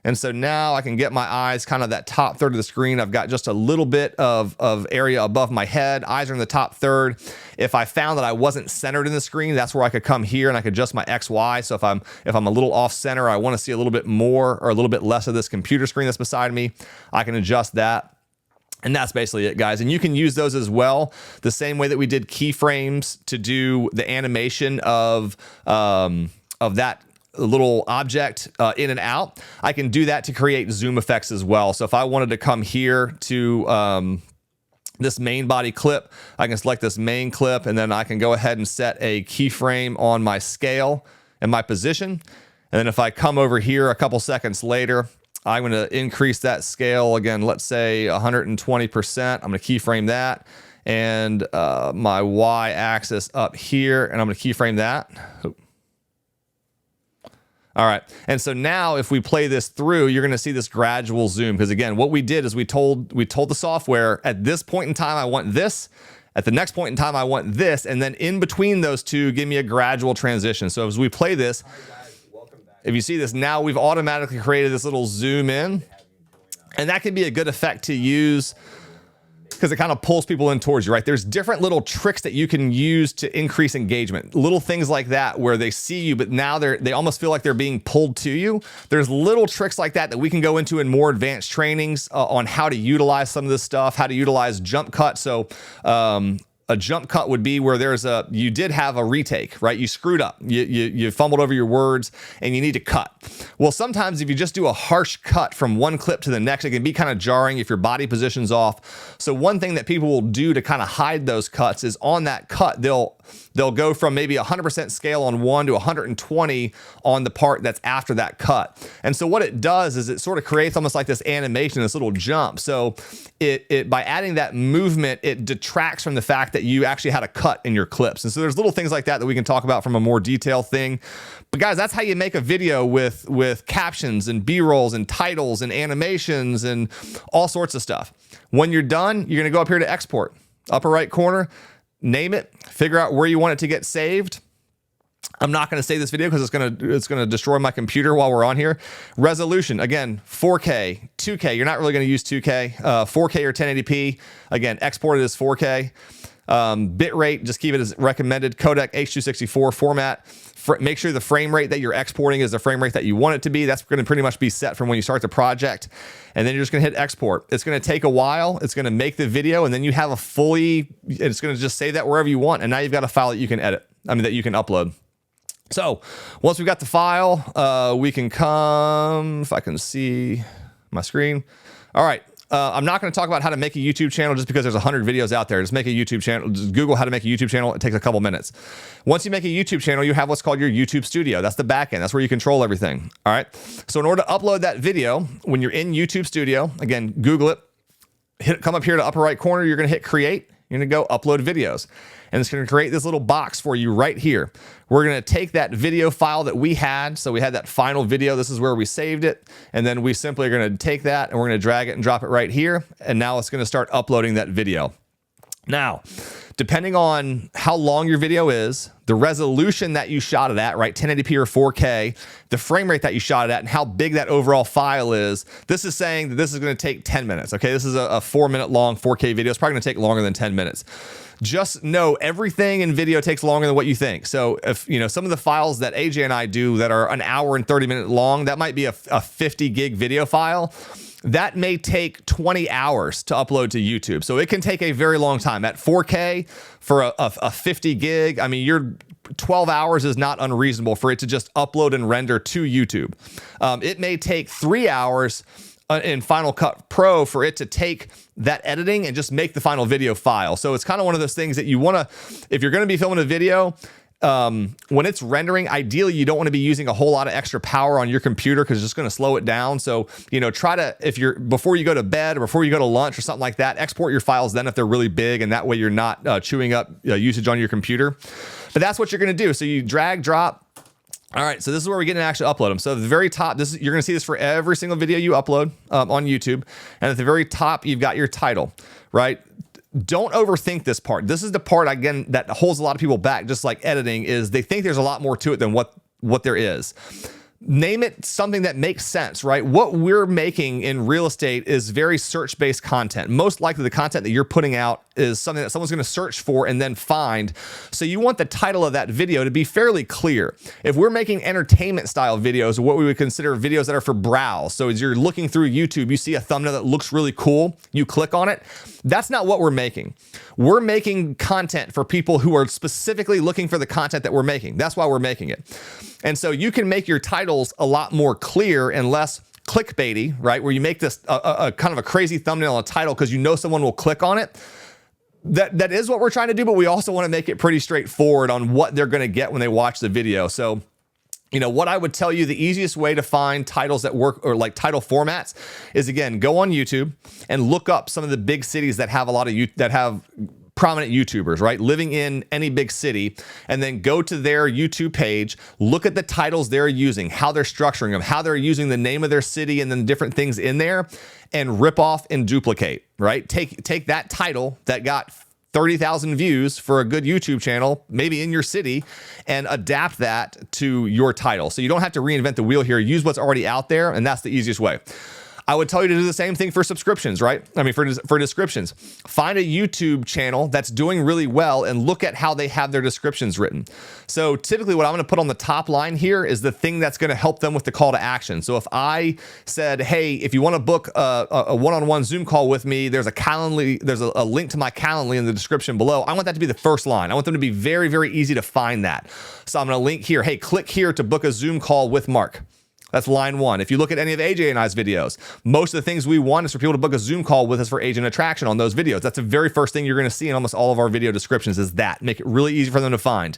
And so now I can get my eyes kind of that top third of the screen. I've got just a little bit of area above my head. Eyes are in the top third. If I found that I wasn't centered in the screen, that's where I could come here and I could adjust my X, Y. So if I'm a little off center, I want to see a little bit more or a little bit less of this computer screen that's beside me, I can adjust that. And that's basically it, guys. And you can use those as well, the same way that we did keyframes to do the animation of that little object in and out. I can do that to create zoom effects as well. So if I wanted to come here to this main body clip, I can select this main clip, and then I can go ahead and set a keyframe on my scale and my position. And then if I come over here a couple seconds later, I'm going to increase that scale again, let's say 120%. I'm going to keyframe that, and my Y axis up here, and I'm going to keyframe that. Oop. All right. And so now if we play this through, you're going to see this gradual zoom. Because again, what we did is we told the software at this point in time, I want this. At the next point in time, I want this. And then in between those two, give me a gradual transition. So as we play this, if you see this, now we've automatically created this little zoom in. And that can be a good effect to use because it kind of pulls people in towards you, right? There's different little tricks that you can use to increase engagement. Little things like that where they see you, but now they almost feel like they're being pulled to you. There's little tricks like that that we can go into in more advanced trainings on how to utilize some of this stuff, how to utilize jump cut. So, a jump cut would be where you did have a retake, right? You screwed up, you fumbled over your words, and you need to cut. Well, sometimes if you just do a harsh cut from one clip to the next, it can be kind of jarring if your body position's off. So one thing that people will do to kind of hide those cuts is on that cut, they'll go from maybe 100% scale on one to 120 on the part that's after that cut. And so what it does is it sort of creates almost like this animation, this little jump. So it by adding that movement, it detracts from the fact that you actually had a cut in your clips. And so there's little things like that we can talk about from a more detailed thing. But guys, that's how you make a video with captions and B-rolls and titles and animations and all sorts of stuff. When you're done, you're gonna go up here to export, upper right corner, name it, figure out where you want it to get saved. I'm not going to save this video because it's going to destroy my computer while we're on here. Resolution, again, 4K, 2K. You're not really going to use 2K, 4K or 1080p. Again, export it as 4K. Bit rate, just keep it as recommended. Codec H.264 format. Make sure the frame rate that you're exporting is the frame rate that you want it to be. That's going to pretty much be set from when you start the project. And then you're just going to hit export. It's going to take a while. It's going to make the video, and then you have it's going to just save that wherever you want. And now you've got a file that you can that you can upload. So once we've got the file, we can come, if I can see my screen. All right. I'm not going to talk about how to make a YouTube channel just because there's 100 videos out there. Just make a YouTube channel. Just Google how to make a YouTube channel. It takes a couple minutes. Once you make a YouTube channel, you have what's called your YouTube Studio. That's the back end. That's where you control everything. All right. So in order to upload that video, when you're in YouTube Studio, again, Google it, come up here to upper right corner. You're going to hit create. You're going to go upload videos. And it's going to create this little box for you right here. We're going to take that video file that we had. So we had that final video. This is where we saved it. And then we simply are going to take that and we're going to drag it and drop it right here. And now it's going to start uploading that video. Now, depending on how long your video is, the resolution that you shot it at, right, 1080p or 4K, the frame rate that you shot it at, and how big that overall file is, this is saying that this is going to take 10 minutes, okay? This is a 4-minute long 4K video. It's probably going to take longer than 10 minutes. Just know everything in video takes longer than what you think. So if, some of the files that AJ and I do that are an hour and 30 minutes long, that might be a 50 gig video file. That may take 20 hours to upload to YouTube. So it can take a very long time. At 4K for a 50 gig, I mean, your 12 hours is not unreasonable for it to just upload and render to YouTube. It may take 3 hours in Final Cut Pro for it to take that editing and just make the final video file. So it's kind of one of those things that you want to, if you're going to be filming a video, when it's rendering, ideally you don't want to be using a whole lot of extra power on your computer because it's just going to slow it down. So, try to, before you go to bed or before you go to lunch or something like that, export your files then if they're really big, and that way you're not chewing up usage on your computer. But that's what you're going to do. So you drag, drop. All right, so this is where we get to actually upload them. So at the very top, you're going to see this for every single video you upload on YouTube. And at the very top, you've got your title, right? Don't overthink this part. This is the part, again, that holds a lot of people back, just like editing, is they think there's a lot more to it than what there is. Name it something that makes sense, right? What we're making in real estate is very search-based content. Most likely the content that you're putting out is something that someone's going to search for and then find. So you want the title of that video to be fairly clear. If we're making entertainment style videos, or what we would consider videos that are for browse, so as you're looking through YouTube, you see a thumbnail that looks really cool, you click on it. That's not what we're making. We're making content for people who are specifically looking for the content that we're making. That's why we're making it. And so you can make your titles a lot more clear and less clickbaity, right? Where you make this a kind of a crazy thumbnail and title because someone will click on it. that is what we're trying to do, but we also want to make it pretty straightforward on what they're going to get when they watch the video. So, you know, what I would tell you, the easiest way to find titles that work, or like title formats, is, again, go on YouTube and look up some of the big cities that have a lot of that have prominent YouTubers, right? Living in any big city, and then go to their YouTube page, look at the titles they're using, how they're structuring them, how they're using the name of their city and then different things in there, and rip off and duplicate, right? Take that title that got 30,000 views for a good YouTube channel, maybe in your city, and adapt that to your title. So you don't have to reinvent the wheel here. Use what's already out there, and that's the easiest way. I would tell you to do the same thing for subscriptions, right? I mean, for descriptions. Find a YouTube channel that's doing really well and look at how they have their descriptions written. So typically what I'm going to put on the top line here is the thing that's going to help them with the call to action. So if I said, hey, if you want to book a one-on-one Zoom call with me, there's a Calendly, there's a link to my Calendly in the description below. I want that to be the first line. I want them to be very, very easy to find that. So I'm going to link here, hey, click here to book a Zoom call with Mark. That's line one. If you look at any of AJ and I's videos, most of the things we want is for people to book a Zoom call with us for agent attraction on those videos. That's the very first thing you're going to see in almost all of our video descriptions, is that. Make it really easy for them to find.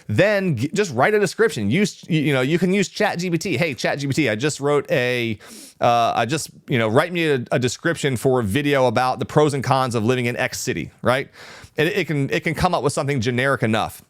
Then just write a description. You can use ChatGPT. Hey, ChatGPT, I just wrote write me a description for a video about the pros and cons of living in X city, right? And it can come up with something generic enough.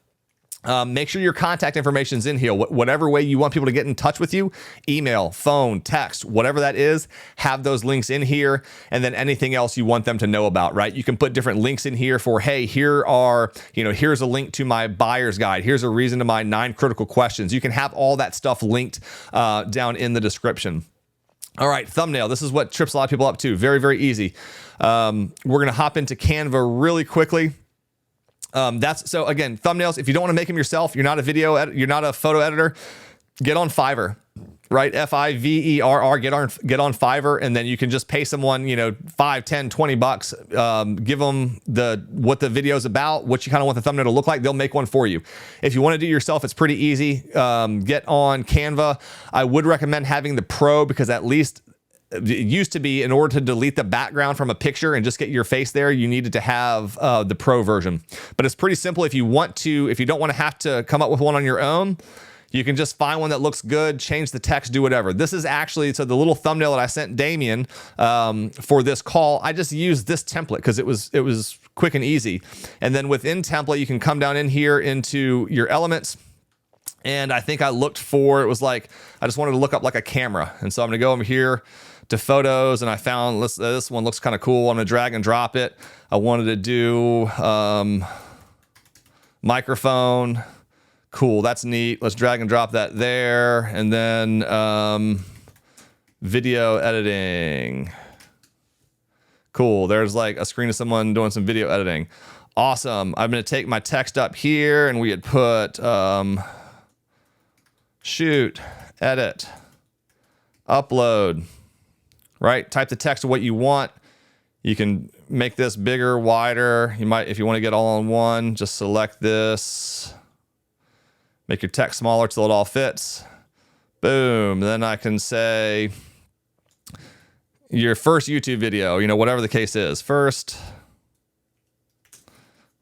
Make sure your contact information is in here. Whatever way you want people to get in touch with you, email, phone, text, whatever that is, have those links in here. And then anything else you want them to know about, right? You can put different links in here for, hey, here's a link to my buyer's guide. Here's a reason to my 9 critical questions. You can have all that stuff linked down in the description. All right, thumbnail. This is what trips a lot of people up too. Very, very easy. We're going to hop into Canva really quickly. So again, thumbnails, if you don't want to make them yourself, you're not a photo editor, get on Fiverr, right? Fiverr, get on Fiverr, and then you can just pay someone, $5, $10, $20, give them what the video's about, what you kind of want the thumbnail to look like. They'll make one for you. If you want to do it yourself, it's pretty easy. Get on Canva. I would recommend having the Pro, because at least it used to be, in order to delete the background from a picture and just get your face there, you needed to have the Pro version. But it's pretty simple. If you don't want to have to come up with one on your own, you can just find one that looks good, change the text, do whatever. This is actually, so the little thumbnail that I sent Damien for this call, I just used this template because it was quick and easy. And then within template, you can come down in here into your elements. And I think I looked for, I just wanted to look up like a camera. And so I'm going to go over here to photos, and I found this one looks kind of cool. I'm going to drag and drop it. I wanted to do microphone. Cool, that's neat. Let's drag and drop that there. And then video editing. Cool, there's like a screen of someone doing some video editing. Awesome. I'm going to take my text up here, and we had put shoot, edit, upload, right? Type the text of what you want. You can make this bigger, wider. You might, if you want to get all in one, just select this. Make your text smaller till it all fits. Boom. Then I can say your first YouTube video, whatever the case is. First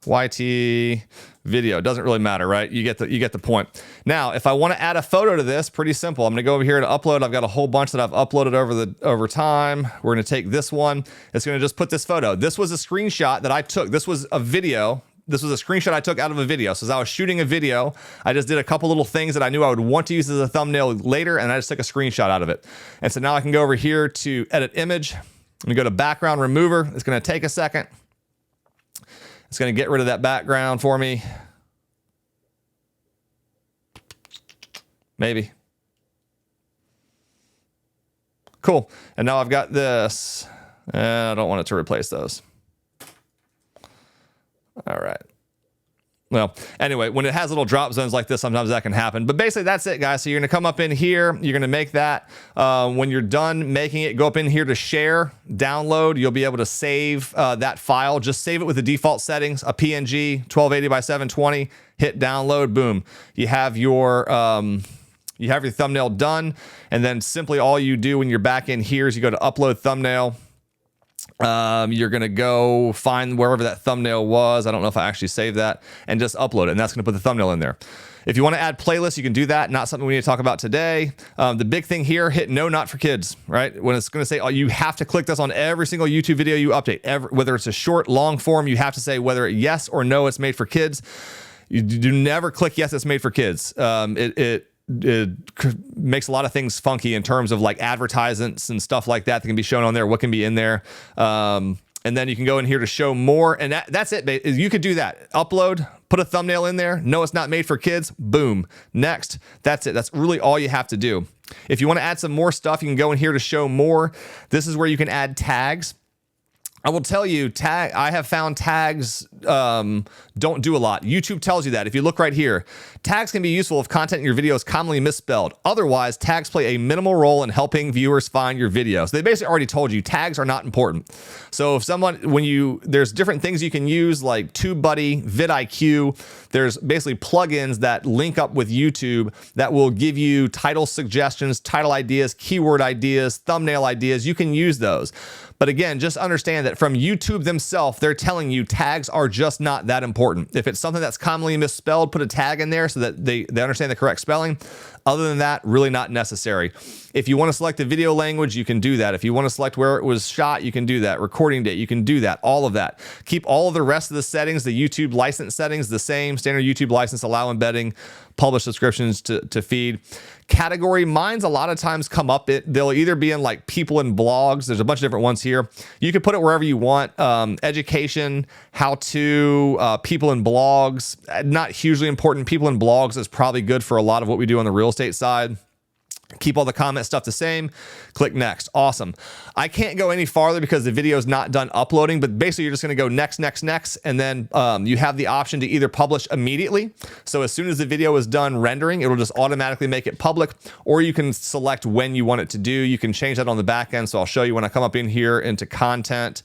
YT video. Doesn't really matter, right? You get the point. Now, if I want to add a photo to this, pretty simple. I'm going to go over here to upload. I've got a whole bunch that I've uploaded over time. We're going to take this one. It's going to just put this photo. This was a screenshot that I took. This was a video. This was a screenshot I took out of a video. So as I was shooting a video, I just did a couple little things that I knew I would want to use as a thumbnail later, and I just took a screenshot out of it. And so now I can go over here to edit image. I'm going to go to background remover. It's going to take a second. It's going to get rid of that background for me. Maybe. Cool. And now I've got this. I don't want it to replace those. All right. Well, anyway, when it has little drop zones like this, sometimes that can happen. But basically, that's it, guys. So you're going to come up in here. You're going to make that. When you're done making it, go up in here to share, download. You'll be able to save that file. Just save it with the default settings, a PNG, 1280 by 720. Hit download. Boom. You have your thumbnail done. And then simply all you do when you're back in here is you go to upload thumbnail. You're going to go find wherever that thumbnail was. I don't know if I actually saved that, and just upload it. And that's going to put the thumbnail in there. If you want to add playlists, you can do that. Not something we need to talk about today. The big thing here, hit no, not for kids, right? When it's going to say, oh, you have to click this on every single YouTube video you update, whether it's a short, long form, you have to say whether yes or no, it's made for kids. You do never click yes, it's made for kids. It makes a lot of things funky in terms of like advertisements and stuff like that can be shown on there, what can be in there. And then you can go in here to show more, and that's it. You could do that. Upload, put a thumbnail in there. No, it's not made for kids. Boom. Next. That's it. That's really all you have to do. If you want to add some more stuff, you can go in here to show more. This is where you can add tags. I will tell you, I have found tags don't do a lot. YouTube tells you that. If you look right here, tags can be useful if content in your video is commonly misspelled. Otherwise, tags play a minimal role in helping viewers find your videos. They basically already told you tags are not important. So if there's different things you can use like TubeBuddy, vidIQ. There's basically plugins that link up with YouTube that will give you title suggestions, title ideas, keyword ideas, thumbnail ideas. You can use those. But again, just understand that from YouTube themselves, they're telling you tags are just not that important. If it's something that's commonly misspelled, put a tag in there so that they understand the correct spelling. Other than that, really not necessary. If you want to select the video language, you can do that. If you want to select where it was shot, you can do that. Recording date, you can do that. All of that. Keep all of the rest of the settings, the YouTube license settings, the same. Standard YouTube license, allow embedding, publish subscriptions to feed. Category, mine's a lot of times come up. They'll either be in like people and blogs. There's a bunch of different ones here. You can put it wherever you want. Education, how to, people and blogs. Not hugely important. People and blogs is probably good for a lot of what we do on the real estate side. Keep all the comment stuff the same. Click next. Awesome. I can't go any farther because the video is not done uploading, but basically you're just going to go next, next, next. And then you have the option to either publish immediately. So as soon as the video is done rendering, it'll just automatically make it public, or you can select when you want it to do. You can change that on the back end. So I'll show you when I come up in here into content.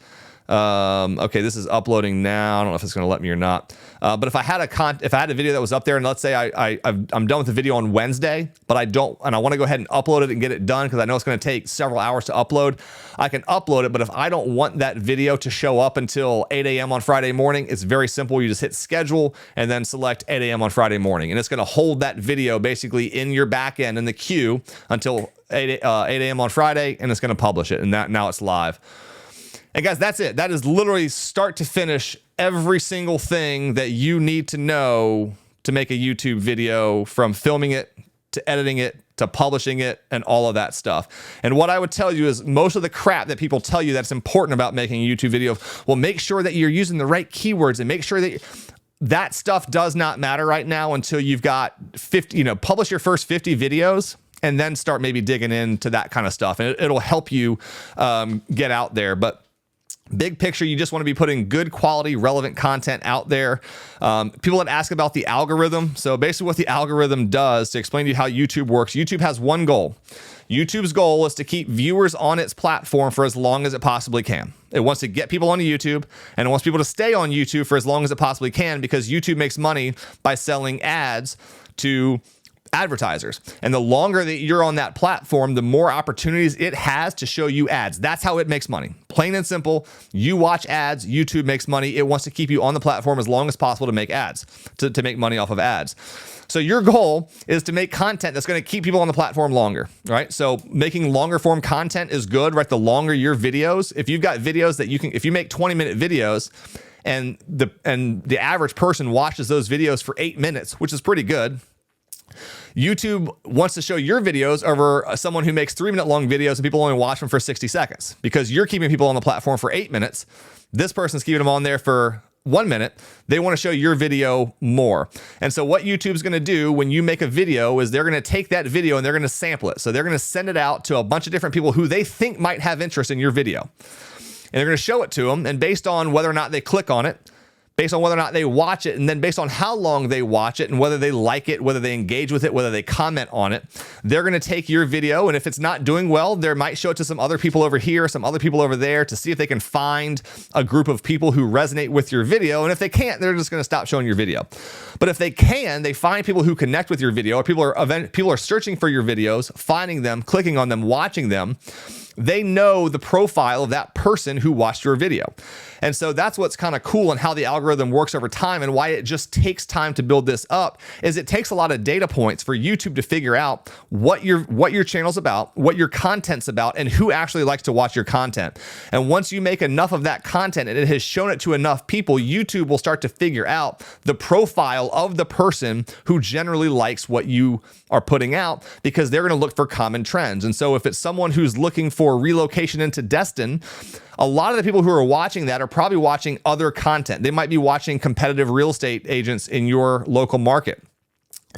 Okay, this is uploading now. I don't know if it's going to let me or not. But if I had a video that was up there, and let's say I'm done with the video on Wednesday, but I want to go ahead and upload it and get it done because I know it's going to take several hours to upload. I can upload it, but if I don't want that video to show up until 8 a.m. on Friday morning, it's very simple. You just hit schedule and then select 8 a.m. on Friday morning, and it's going to hold that video basically in your back end in the queue until 8 a.m. on Friday, and it's going to publish it, and now it's live. And guys, that's it. That is literally start to finish every single thing that you need to know to make a YouTube video, from filming it to editing it to publishing it and all of that stuff. And what I would tell you is most of the crap that people tell you that's important about making a YouTube video, well, make sure that you're using the right keywords and make sure that stuff does not matter right now until you've got 50, publish your first 50 videos and then start maybe digging into that kind of stuff. And it'll help you get out there. But big picture, you just want to be putting good quality, relevant content out there. People that ask about the algorithm. So basically what the algorithm does, to explain to you how YouTube works, YouTube has one goal. YouTube's goal is to keep viewers on its platform for as long as it possibly can. It wants to get people onto YouTube, and it wants people to stay on YouTube for as long as it possibly can, because YouTube makes money by selling ads to advertisers. And the longer that you're on that platform, the more opportunities it has to show you ads. That's how it makes money. Plain and simple. You watch ads, YouTube makes money. It wants to keep you on the platform as long as possible to make ads, to make money off of ads. So your goal is to make content that's going to keep people on the platform longer, right? So making longer form content is good, right? The longer your videos, if you've got videos that if you make 20-minute videos and the average person watches those videos for 8 minutes, which is pretty good, YouTube wants to show your videos over someone who makes 3-minute long videos and people only watch them for 60 seconds because you're keeping people on the platform for 8 minutes. This person's keeping them on there for 1 minute. They want to show your video more. And so what YouTube's going to do when you make a video is they're going to take that video and they're going to sample it. So they're going to send it out to a bunch of different people who they think might have interest in your video. And they're going to show it to them. And based on whether or not they click on it, based on whether or not they watch it, and then based on how long they watch it and whether they like it, whether they engage with it, whether they comment on it, they're going to take your video, and if it's not doing well, they might show it to some other people over here, some other people over there, to see if they can find a group of people who resonate with your video. And if they can't, they're just going to stop showing your video. But if they can, they find people who connect with your video, or people are searching for your videos, finding them, clicking on them, watching them. They know the profile of that person who watched your video. And so that's what's kind of cool and how the algorithm works over time, and why it just takes time to build this up is it takes a lot of data points for YouTube to figure out what your channel's about, what your content's about, and who actually likes to watch your content. And once you make enough of that content and it has shown it to enough people, YouTube will start to figure out the profile of the person who generally likes what you are putting out, because they're going to look for common trends. And so if it's someone who's looking for relocation into Destin, a lot of the people who are watching that are probably watching other content. They might be watching competitive real estate agents in your local market.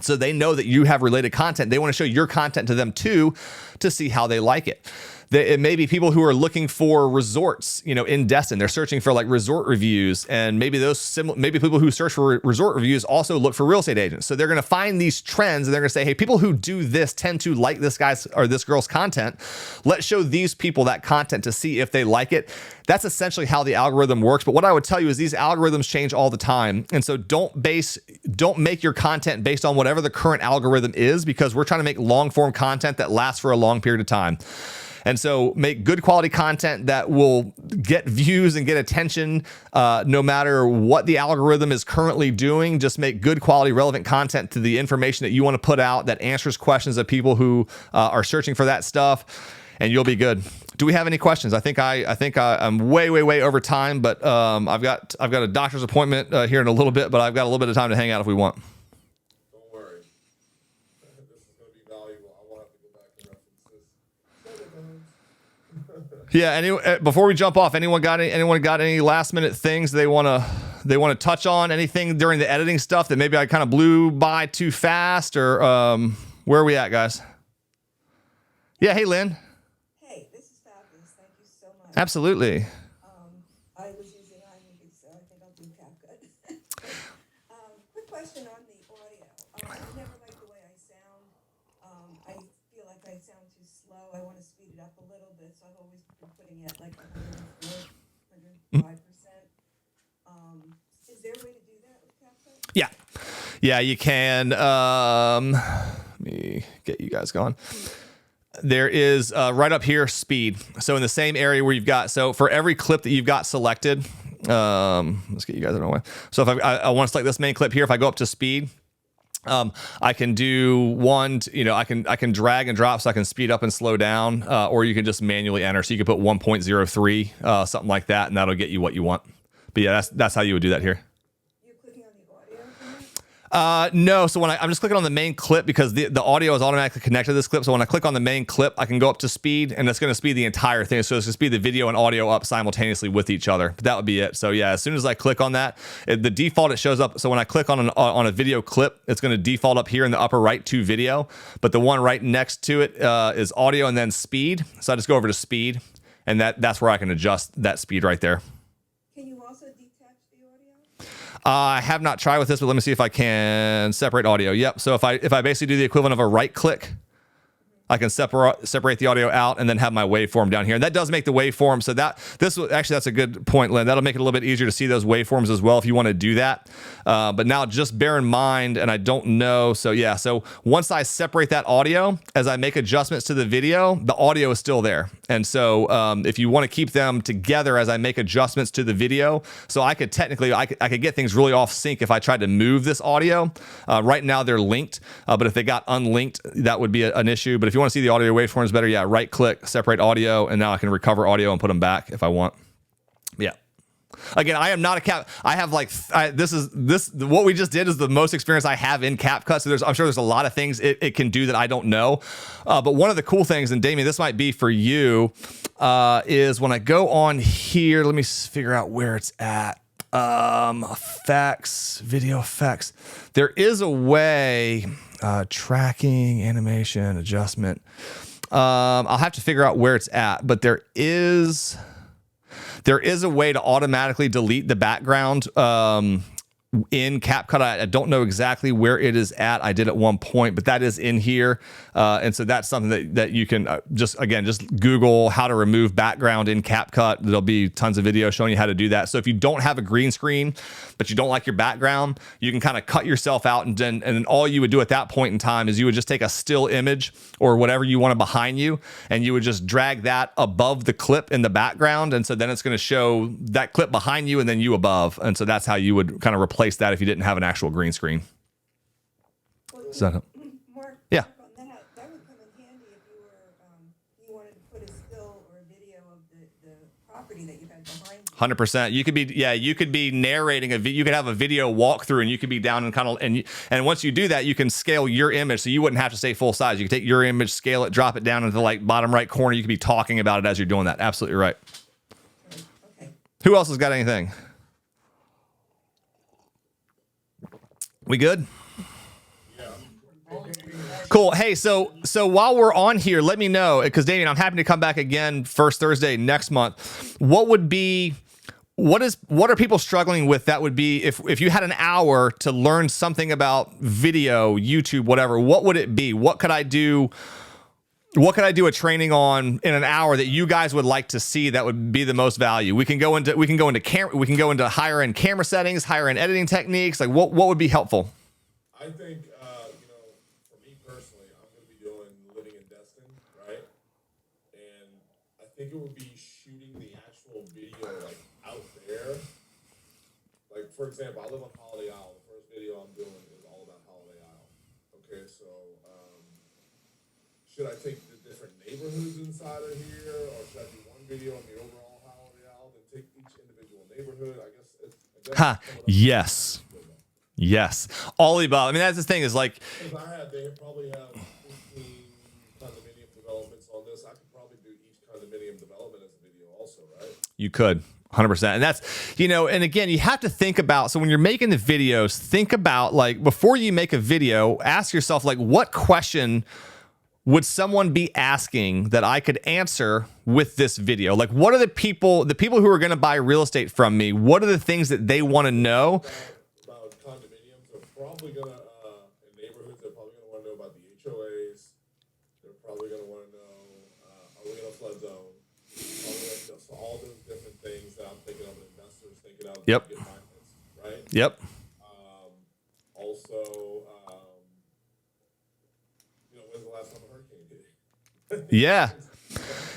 So they know that you have related content. They want to show your content to them too, to see how they like it. It may be people who are looking for resorts, in Destin. They're searching for like resort reviews, and maybe maybe people who search for resort reviews also look for real estate agents. So they're going to find these trends, and they're going to say, hey, people who do this tend to like this guy's or this girl's content. Let's show these people that content to see if they like it. That's essentially how the algorithm works. But what I would tell you is these algorithms change all the time. And so don't make your content based on whatever the current algorithm is, because we're trying to make long form content that lasts for a long period of time. And so make good quality content that will get views and get attention no matter what the algorithm is currently doing. Just make good quality, relevant content to the information that you want to put out that answers questions of people who are searching for that stuff, and you'll be good. Do we have any questions? I think I'm way over time, but I've got a doctor's appointment here in a little bit, but I've got a little bit of time to hang out if we want. Don't worry. This is going to be valuable. I will have to go back and reference this. Yeah. Before we jump off, anyone got any last minute things they want to touch on? Anything during the editing stuff that maybe I kind of blew by too fast, or where are we at, guys? Yeah. Hey, Lynn. Hey, this is fabulous. Thank you so much. Absolutely. I was using iMovie, so I think I'll do CapCut. Quick question on the audio. I never liked the way I sound. I feel like I sound too slow. I want to speed it up a little bit, so I've always been putting it like 104, 105%. Is there a way to do that with CapCut? Yeah, you can. Let me get you guys going. There is right up here, speed. So in the same area where you've got, so for every clip that you've got selected, let's get you guys out of the way. So if I want to select this main clip here, if I go up to speed, I can do one, I can drag and drop, so I can speed up and slow down, or you can just manually enter. So you can put 1.03, something like that, and that'll get you what you want. But yeah, that's how you would do that here. You're clicking on the audio for me? No, so when I'm just clicking on the main clip, because the audio is automatically connected to this clip. So when I click on the main clip, I can go up to speed, and it's going to speed the entire thing. So it's going to speed the video and audio up simultaneously with each other. But that would be it. So yeah, as soon as I click on that, the default, it shows up. So when I click on a video clip, it's going to default up here in the upper right to video. But the one right next to it is audio and then speed. So I just go over to speed, and that's where I can adjust that speed right there. Can you also detach the audio? I have not tried with this, but let me see if I can separate audio. Yep. So if I basically do the equivalent of a right click, I can separate the audio out and then have my waveform down here. And that does make the waveform. So that's a good point, Lynn. That'll make it a little bit easier to see those waveforms as well if you want to do that. But now just bear in mind, and I don't know. So yeah, so once I separate that audio, as I make adjustments to the video, the audio is still there. And so if you want to keep them together as I make adjustments to the video, so I could technically, I could get things really off sync if I tried to move this audio. Right now they're linked, but if they got unlinked, that would be an issue. But if you want to see the audio waveforms better, yeah, right click, separate audio, and now I can recover audio and put them back if I want. Yeah. Again, I am not a cap. I have what we just did is the most experience I have in CapCut. So I'm sure there's a lot of things it can do that I don't know. But one of the cool things, and Damien, this might be for you, is when I go on here, let me figure out where it's at. Effects, video effects. There is a way, tracking, animation, adjustment. I'll have to figure out where it's at, but there is. There is a way to automatically delete the background in CapCut. I don't know exactly where it is at. I did at one point, but that is in here. And so that's something that you can just Google how to remove background in CapCut. There'll be tons of videos showing you how to do that. So if you don't have a green screen, but you don't like your background, you can kind of cut yourself out. And then all you would do at that point in time is you would just take a still image or whatever you wanted behind you, and you would just drag that above the clip in the background. And so then it's going to show that clip behind you and then you above. And so that's how you would kind of replace that if you didn't have an actual green screen. Well, Mark, yeah. on that would come in handy if you wanted to put a still or a video of the property that you had behind you. 100%. You could be narrating you could have a video walkthrough, and you could be down and kind of, and once you do that, you can scale your image, so you wouldn't have to stay full size. You can take your image, scale it, drop it down into the like bottom right corner. You could be talking about it as you're doing that. Absolutely right. Okay. Who else has got anything? We good? Cool. Hey, so while we're on here, let me know, because Damien, I'm happy to come back again first Thursday next month. What are people struggling with? That would be if you had an hour to learn something about video, YouTube, whatever, what would it be? What could I do a training on in an hour that you guys would like to see that would be the most value? We can go into higher end camera settings, higher end editing techniques. Like what would be helpful? I think, for me personally, I'm going to be doing living in Destin, right? And I think it would be shooting the actual video like out there. Like, for example, I live on Holiday Isle. The first video I'm doing is all about Holiday Isle. Okay, so should I take the different neighborhoods inside of here, or should I do one video on the overall Holiday Isle, then take each individual neighborhood? I guess Yes. Yes. All the above. I mean, that's the thing is like, they probably have 15 condominium developments on this. I could probably do each condominium development as a video also, right? you could. 100%. And that's, and again, you have to think about, so when you're making the videos, think about like, before you make a video, ask yourself, like, what question would someone be asking that I could answer with this video? Like, what are the people who are going to buy real estate from me? What are the things that they want to know? About condominiums, they're probably going to, in neighborhoods, they're probably going to want to know about the HOAs. They're probably going to want to know, are we in a flood zone? So all those different things that I'm thinking of, investors thinking of. Yep. Get finance, right? Yep. Also, when's the last time a hurricane hit? Yeah.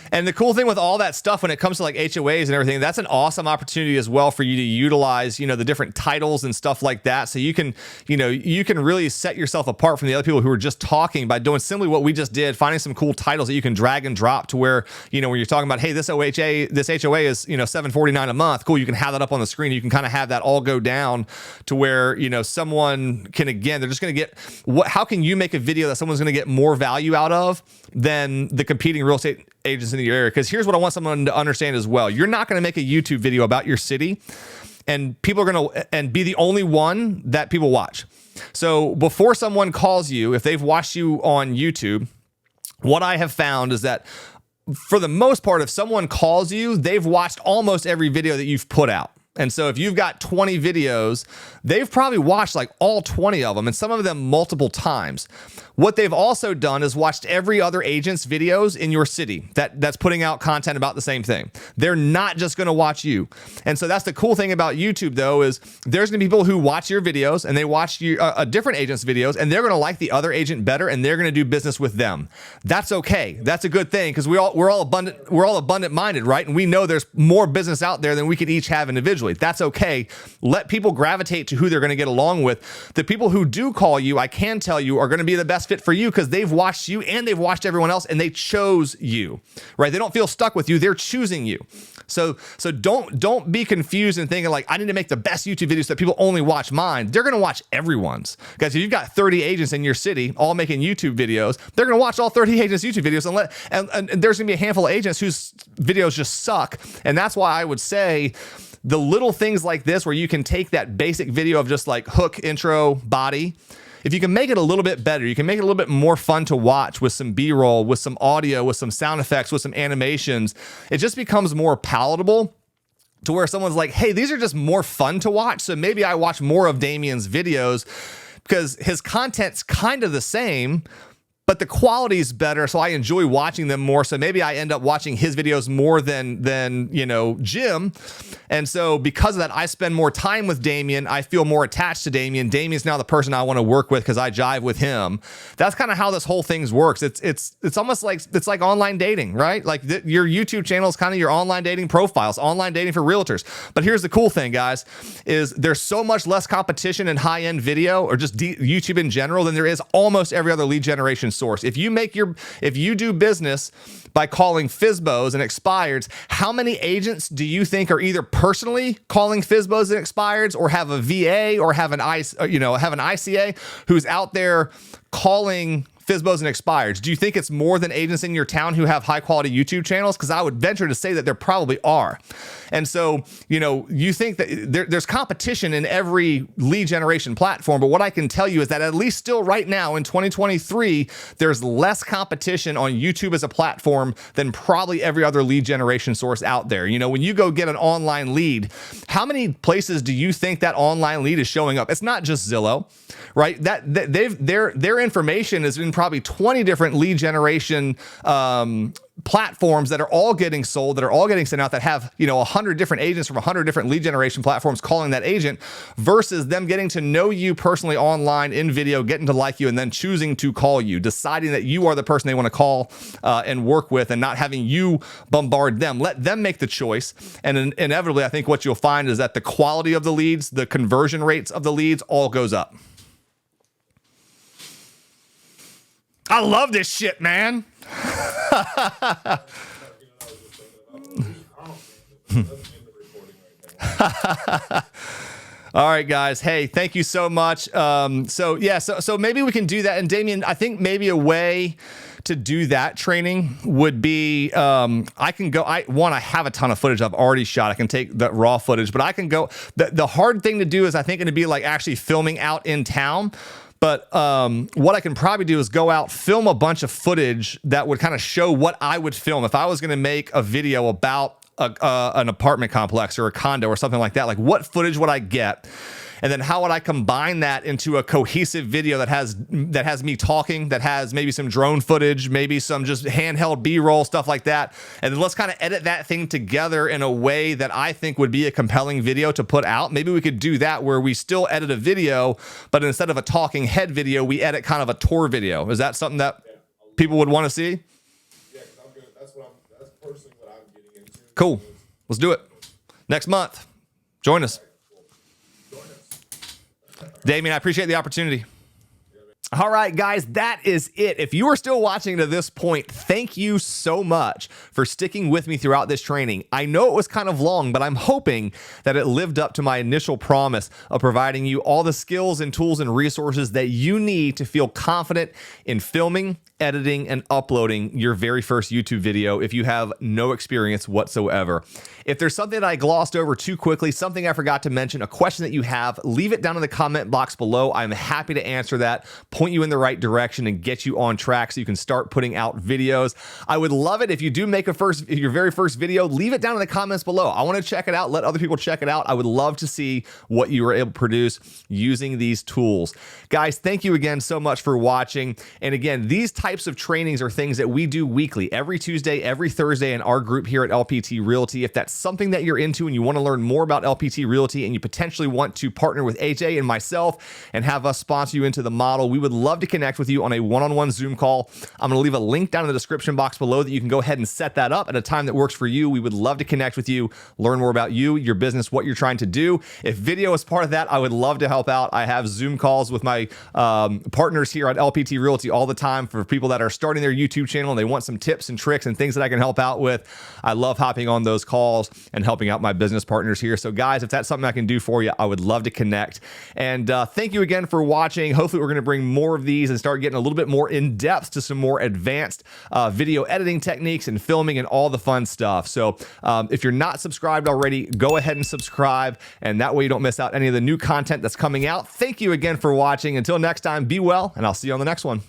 And the cool thing with all that stuff, when it comes to like HOAs and everything, that's an awesome opportunity as well for you to utilize, the different titles and stuff like that. So you can, you can really set yourself apart from the other people who are just talking by doing simply what we just did, finding some cool titles that you can drag and drop to where, when you're talking about, hey, this HOA is, $749 a month. Cool. You can have that up on the screen. You can kind of have that all go down to where, someone can, again, they're just going to get how can you make a video that someone's going to get more value out of than the competing real estate agents in the area? Because here's what I want someone to understand as well. You're not going to make a YouTube video about your city and people are going to and be the only one that people watch. So before someone calls you, if they've watched you on YouTube, what I have found is that for the most part, if someone calls you, they've watched almost every video that you've put out. And so if you've got 20 videos, they've probably watched like all 20 of them, and some of them multiple times. What they've also done is watched every other agent's videos in your city that's putting out content about the same thing. They're not just going to watch you. And so that's the cool thing about YouTube, though, is there's going to be people who watch your videos and they watch a different agent's videos, and they're going to like the other agent better, and they're going to do business with them. That's okay. That's a good thing, because we're all abundant minded, right? And we know there's more business out there than we could each have individually. That's okay. Let people gravitate to who they're going to get along with. The people who do call you, I can tell you, are going to be the best fit for you because they've watched you and they've watched everyone else and they chose you, right? They don't feel stuck with you. They're choosing you. So don't be confused and thinking like, I need to make the best YouTube videos so that people only watch mine. They're going to watch everyone's. Guys, if you've got 30 agents in your city all making YouTube videos, they're going to watch all 30 agents' YouTube videos and there's going to be a handful of agents whose videos just suck. And that's why I would say the little things like this, where you can take that basic video of just like hook, intro, body, if you can make it a little bit better, you can make it a little bit more fun to watch with some B-roll, with some audio, with some sound effects, with some animations, it just becomes more palatable. to where someone's like, hey, these are just more fun to watch. So maybe I watch more of Damien's videos because his content's kind of the same, but the quality is better, so I enjoy watching them more. So maybe I end up watching his videos more than you know, Jim. And so because of that, I spend more time with Damien. I feel more attached to Damien. Damien's now the person I want to work with because I jive with him. That's kind of how this whole thing works. It's almost like it's like online dating, right? Like your YouTube channel is kind of your online dating profiles, online dating for realtors. But here's the cool thing, guys, is there's so much less competition in high-end video or just YouTube in general than there is almost every other lead generation source. If you do business by calling FSBOs and expireds, how many agents do you think are either personally calling FSBOs and expireds or have a VA or have an ICA who's out there calling FSBOs and expireds? Do you think it's more than agents in your town who have high quality YouTube channels? Because I would venture to say that there probably are. And so, you know, you think that there's competition in every lead generation platform, but what I can tell you is that at least still right now in 2023, there's less competition on YouTube as a platform than probably every other lead generation source out there. You know, when you go get an online lead, how many places do you think that online lead is showing up? It's not just Zillow, right? Their information is in probably 20 different lead generation platforms that are all getting sold, that are all getting sent out, that have, you know, 100 different agents from 100 different lead generation platforms calling that agent, versus them getting to know you personally online in video, getting to like you, and then choosing to call you, deciding that you are the person they want to call and work with, and not having you bombard them. Let them make the choice. And inevitably, I think what you'll find is that the quality of the leads, the conversion rates of the leads all goes up. I love this shit, man. All right, guys. Hey, thank you so much. So maybe we can do that. And Damien, I think maybe a way to do that training would be, I have a ton of footage I've already shot. I can take the raw footage, but I can go, the hard thing to do is I think it'd be like actually filming out in town. But what I can probably do is go out, film a bunch of footage that would kind of show what I would film if I was going to make a video about an apartment complex or a condo or something like that. Like, what footage would I get? And then how would I combine that into a cohesive video that has me talking, that has maybe some drone footage, maybe some just handheld B-roll, stuff like that. And then let's kind of edit that thing together in a way that I think would be a compelling video to put out. Maybe we could do that where we still edit a video, but instead of a talking head video, we edit kind of a tour video. Is that something that people would want to see? Yeah, because that's personally what I'm getting into. Cool. Let's do it. Next month. Join us. Damien, I appreciate the opportunity. All right, guys, that is it. If you are still watching to this point, thank you so much for sticking with me throughout this training. I know it was kind of long, but I'm hoping that it lived up to my initial promise of providing you all the skills and tools and resources that you need to feel confident in filming, editing, and uploading your very first YouTube video if you have no experience whatsoever. If there's something that I glossed over too quickly, something I forgot to mention, a question that you have, leave it down in the comment box below. I'm happy to answer that, point you in the right direction, and get you on track so you can start putting out videos. I would love it if you do make your very first video, leave it down in the comments below. I want to check it out, let other people check it out. I would love to see what you were able to produce using these tools. Guys, thank you again so much for watching. And again, these types of trainings are things that we do weekly, every Tuesday, every Thursday in our group here at LPT Realty. If that's something that you're into and you want to learn more about LPT Realty and you potentially want to partner with AJ and myself and have us sponsor you into the model, we would love to connect with you on a one-on-one Zoom call. I'm going to leave a link down in the description box below that you can go ahead and set that up at a time that works for you. We would love to connect with you, learn more about you, your business, what you're trying to do. If video is part of that, I would love to help out. I have Zoom calls with my partners here at LPT Realty all the time for people that are starting their YouTube channel and they want some tips and tricks and things that I can help out with. I love hopping on those calls and helping out my business partners here. So guys, if that's something I can do for you, I would love to connect. And thank you again for watching. Hopefully we're going to bring more of these and start getting a little bit more in depth to some more advanced video editing techniques and filming and all the fun stuff. So if you're not subscribed already, go ahead and subscribe, and that way you don't miss out any of the new content that's coming out. Thank you again for watching. Until next time, be well, and I'll see you on the next one.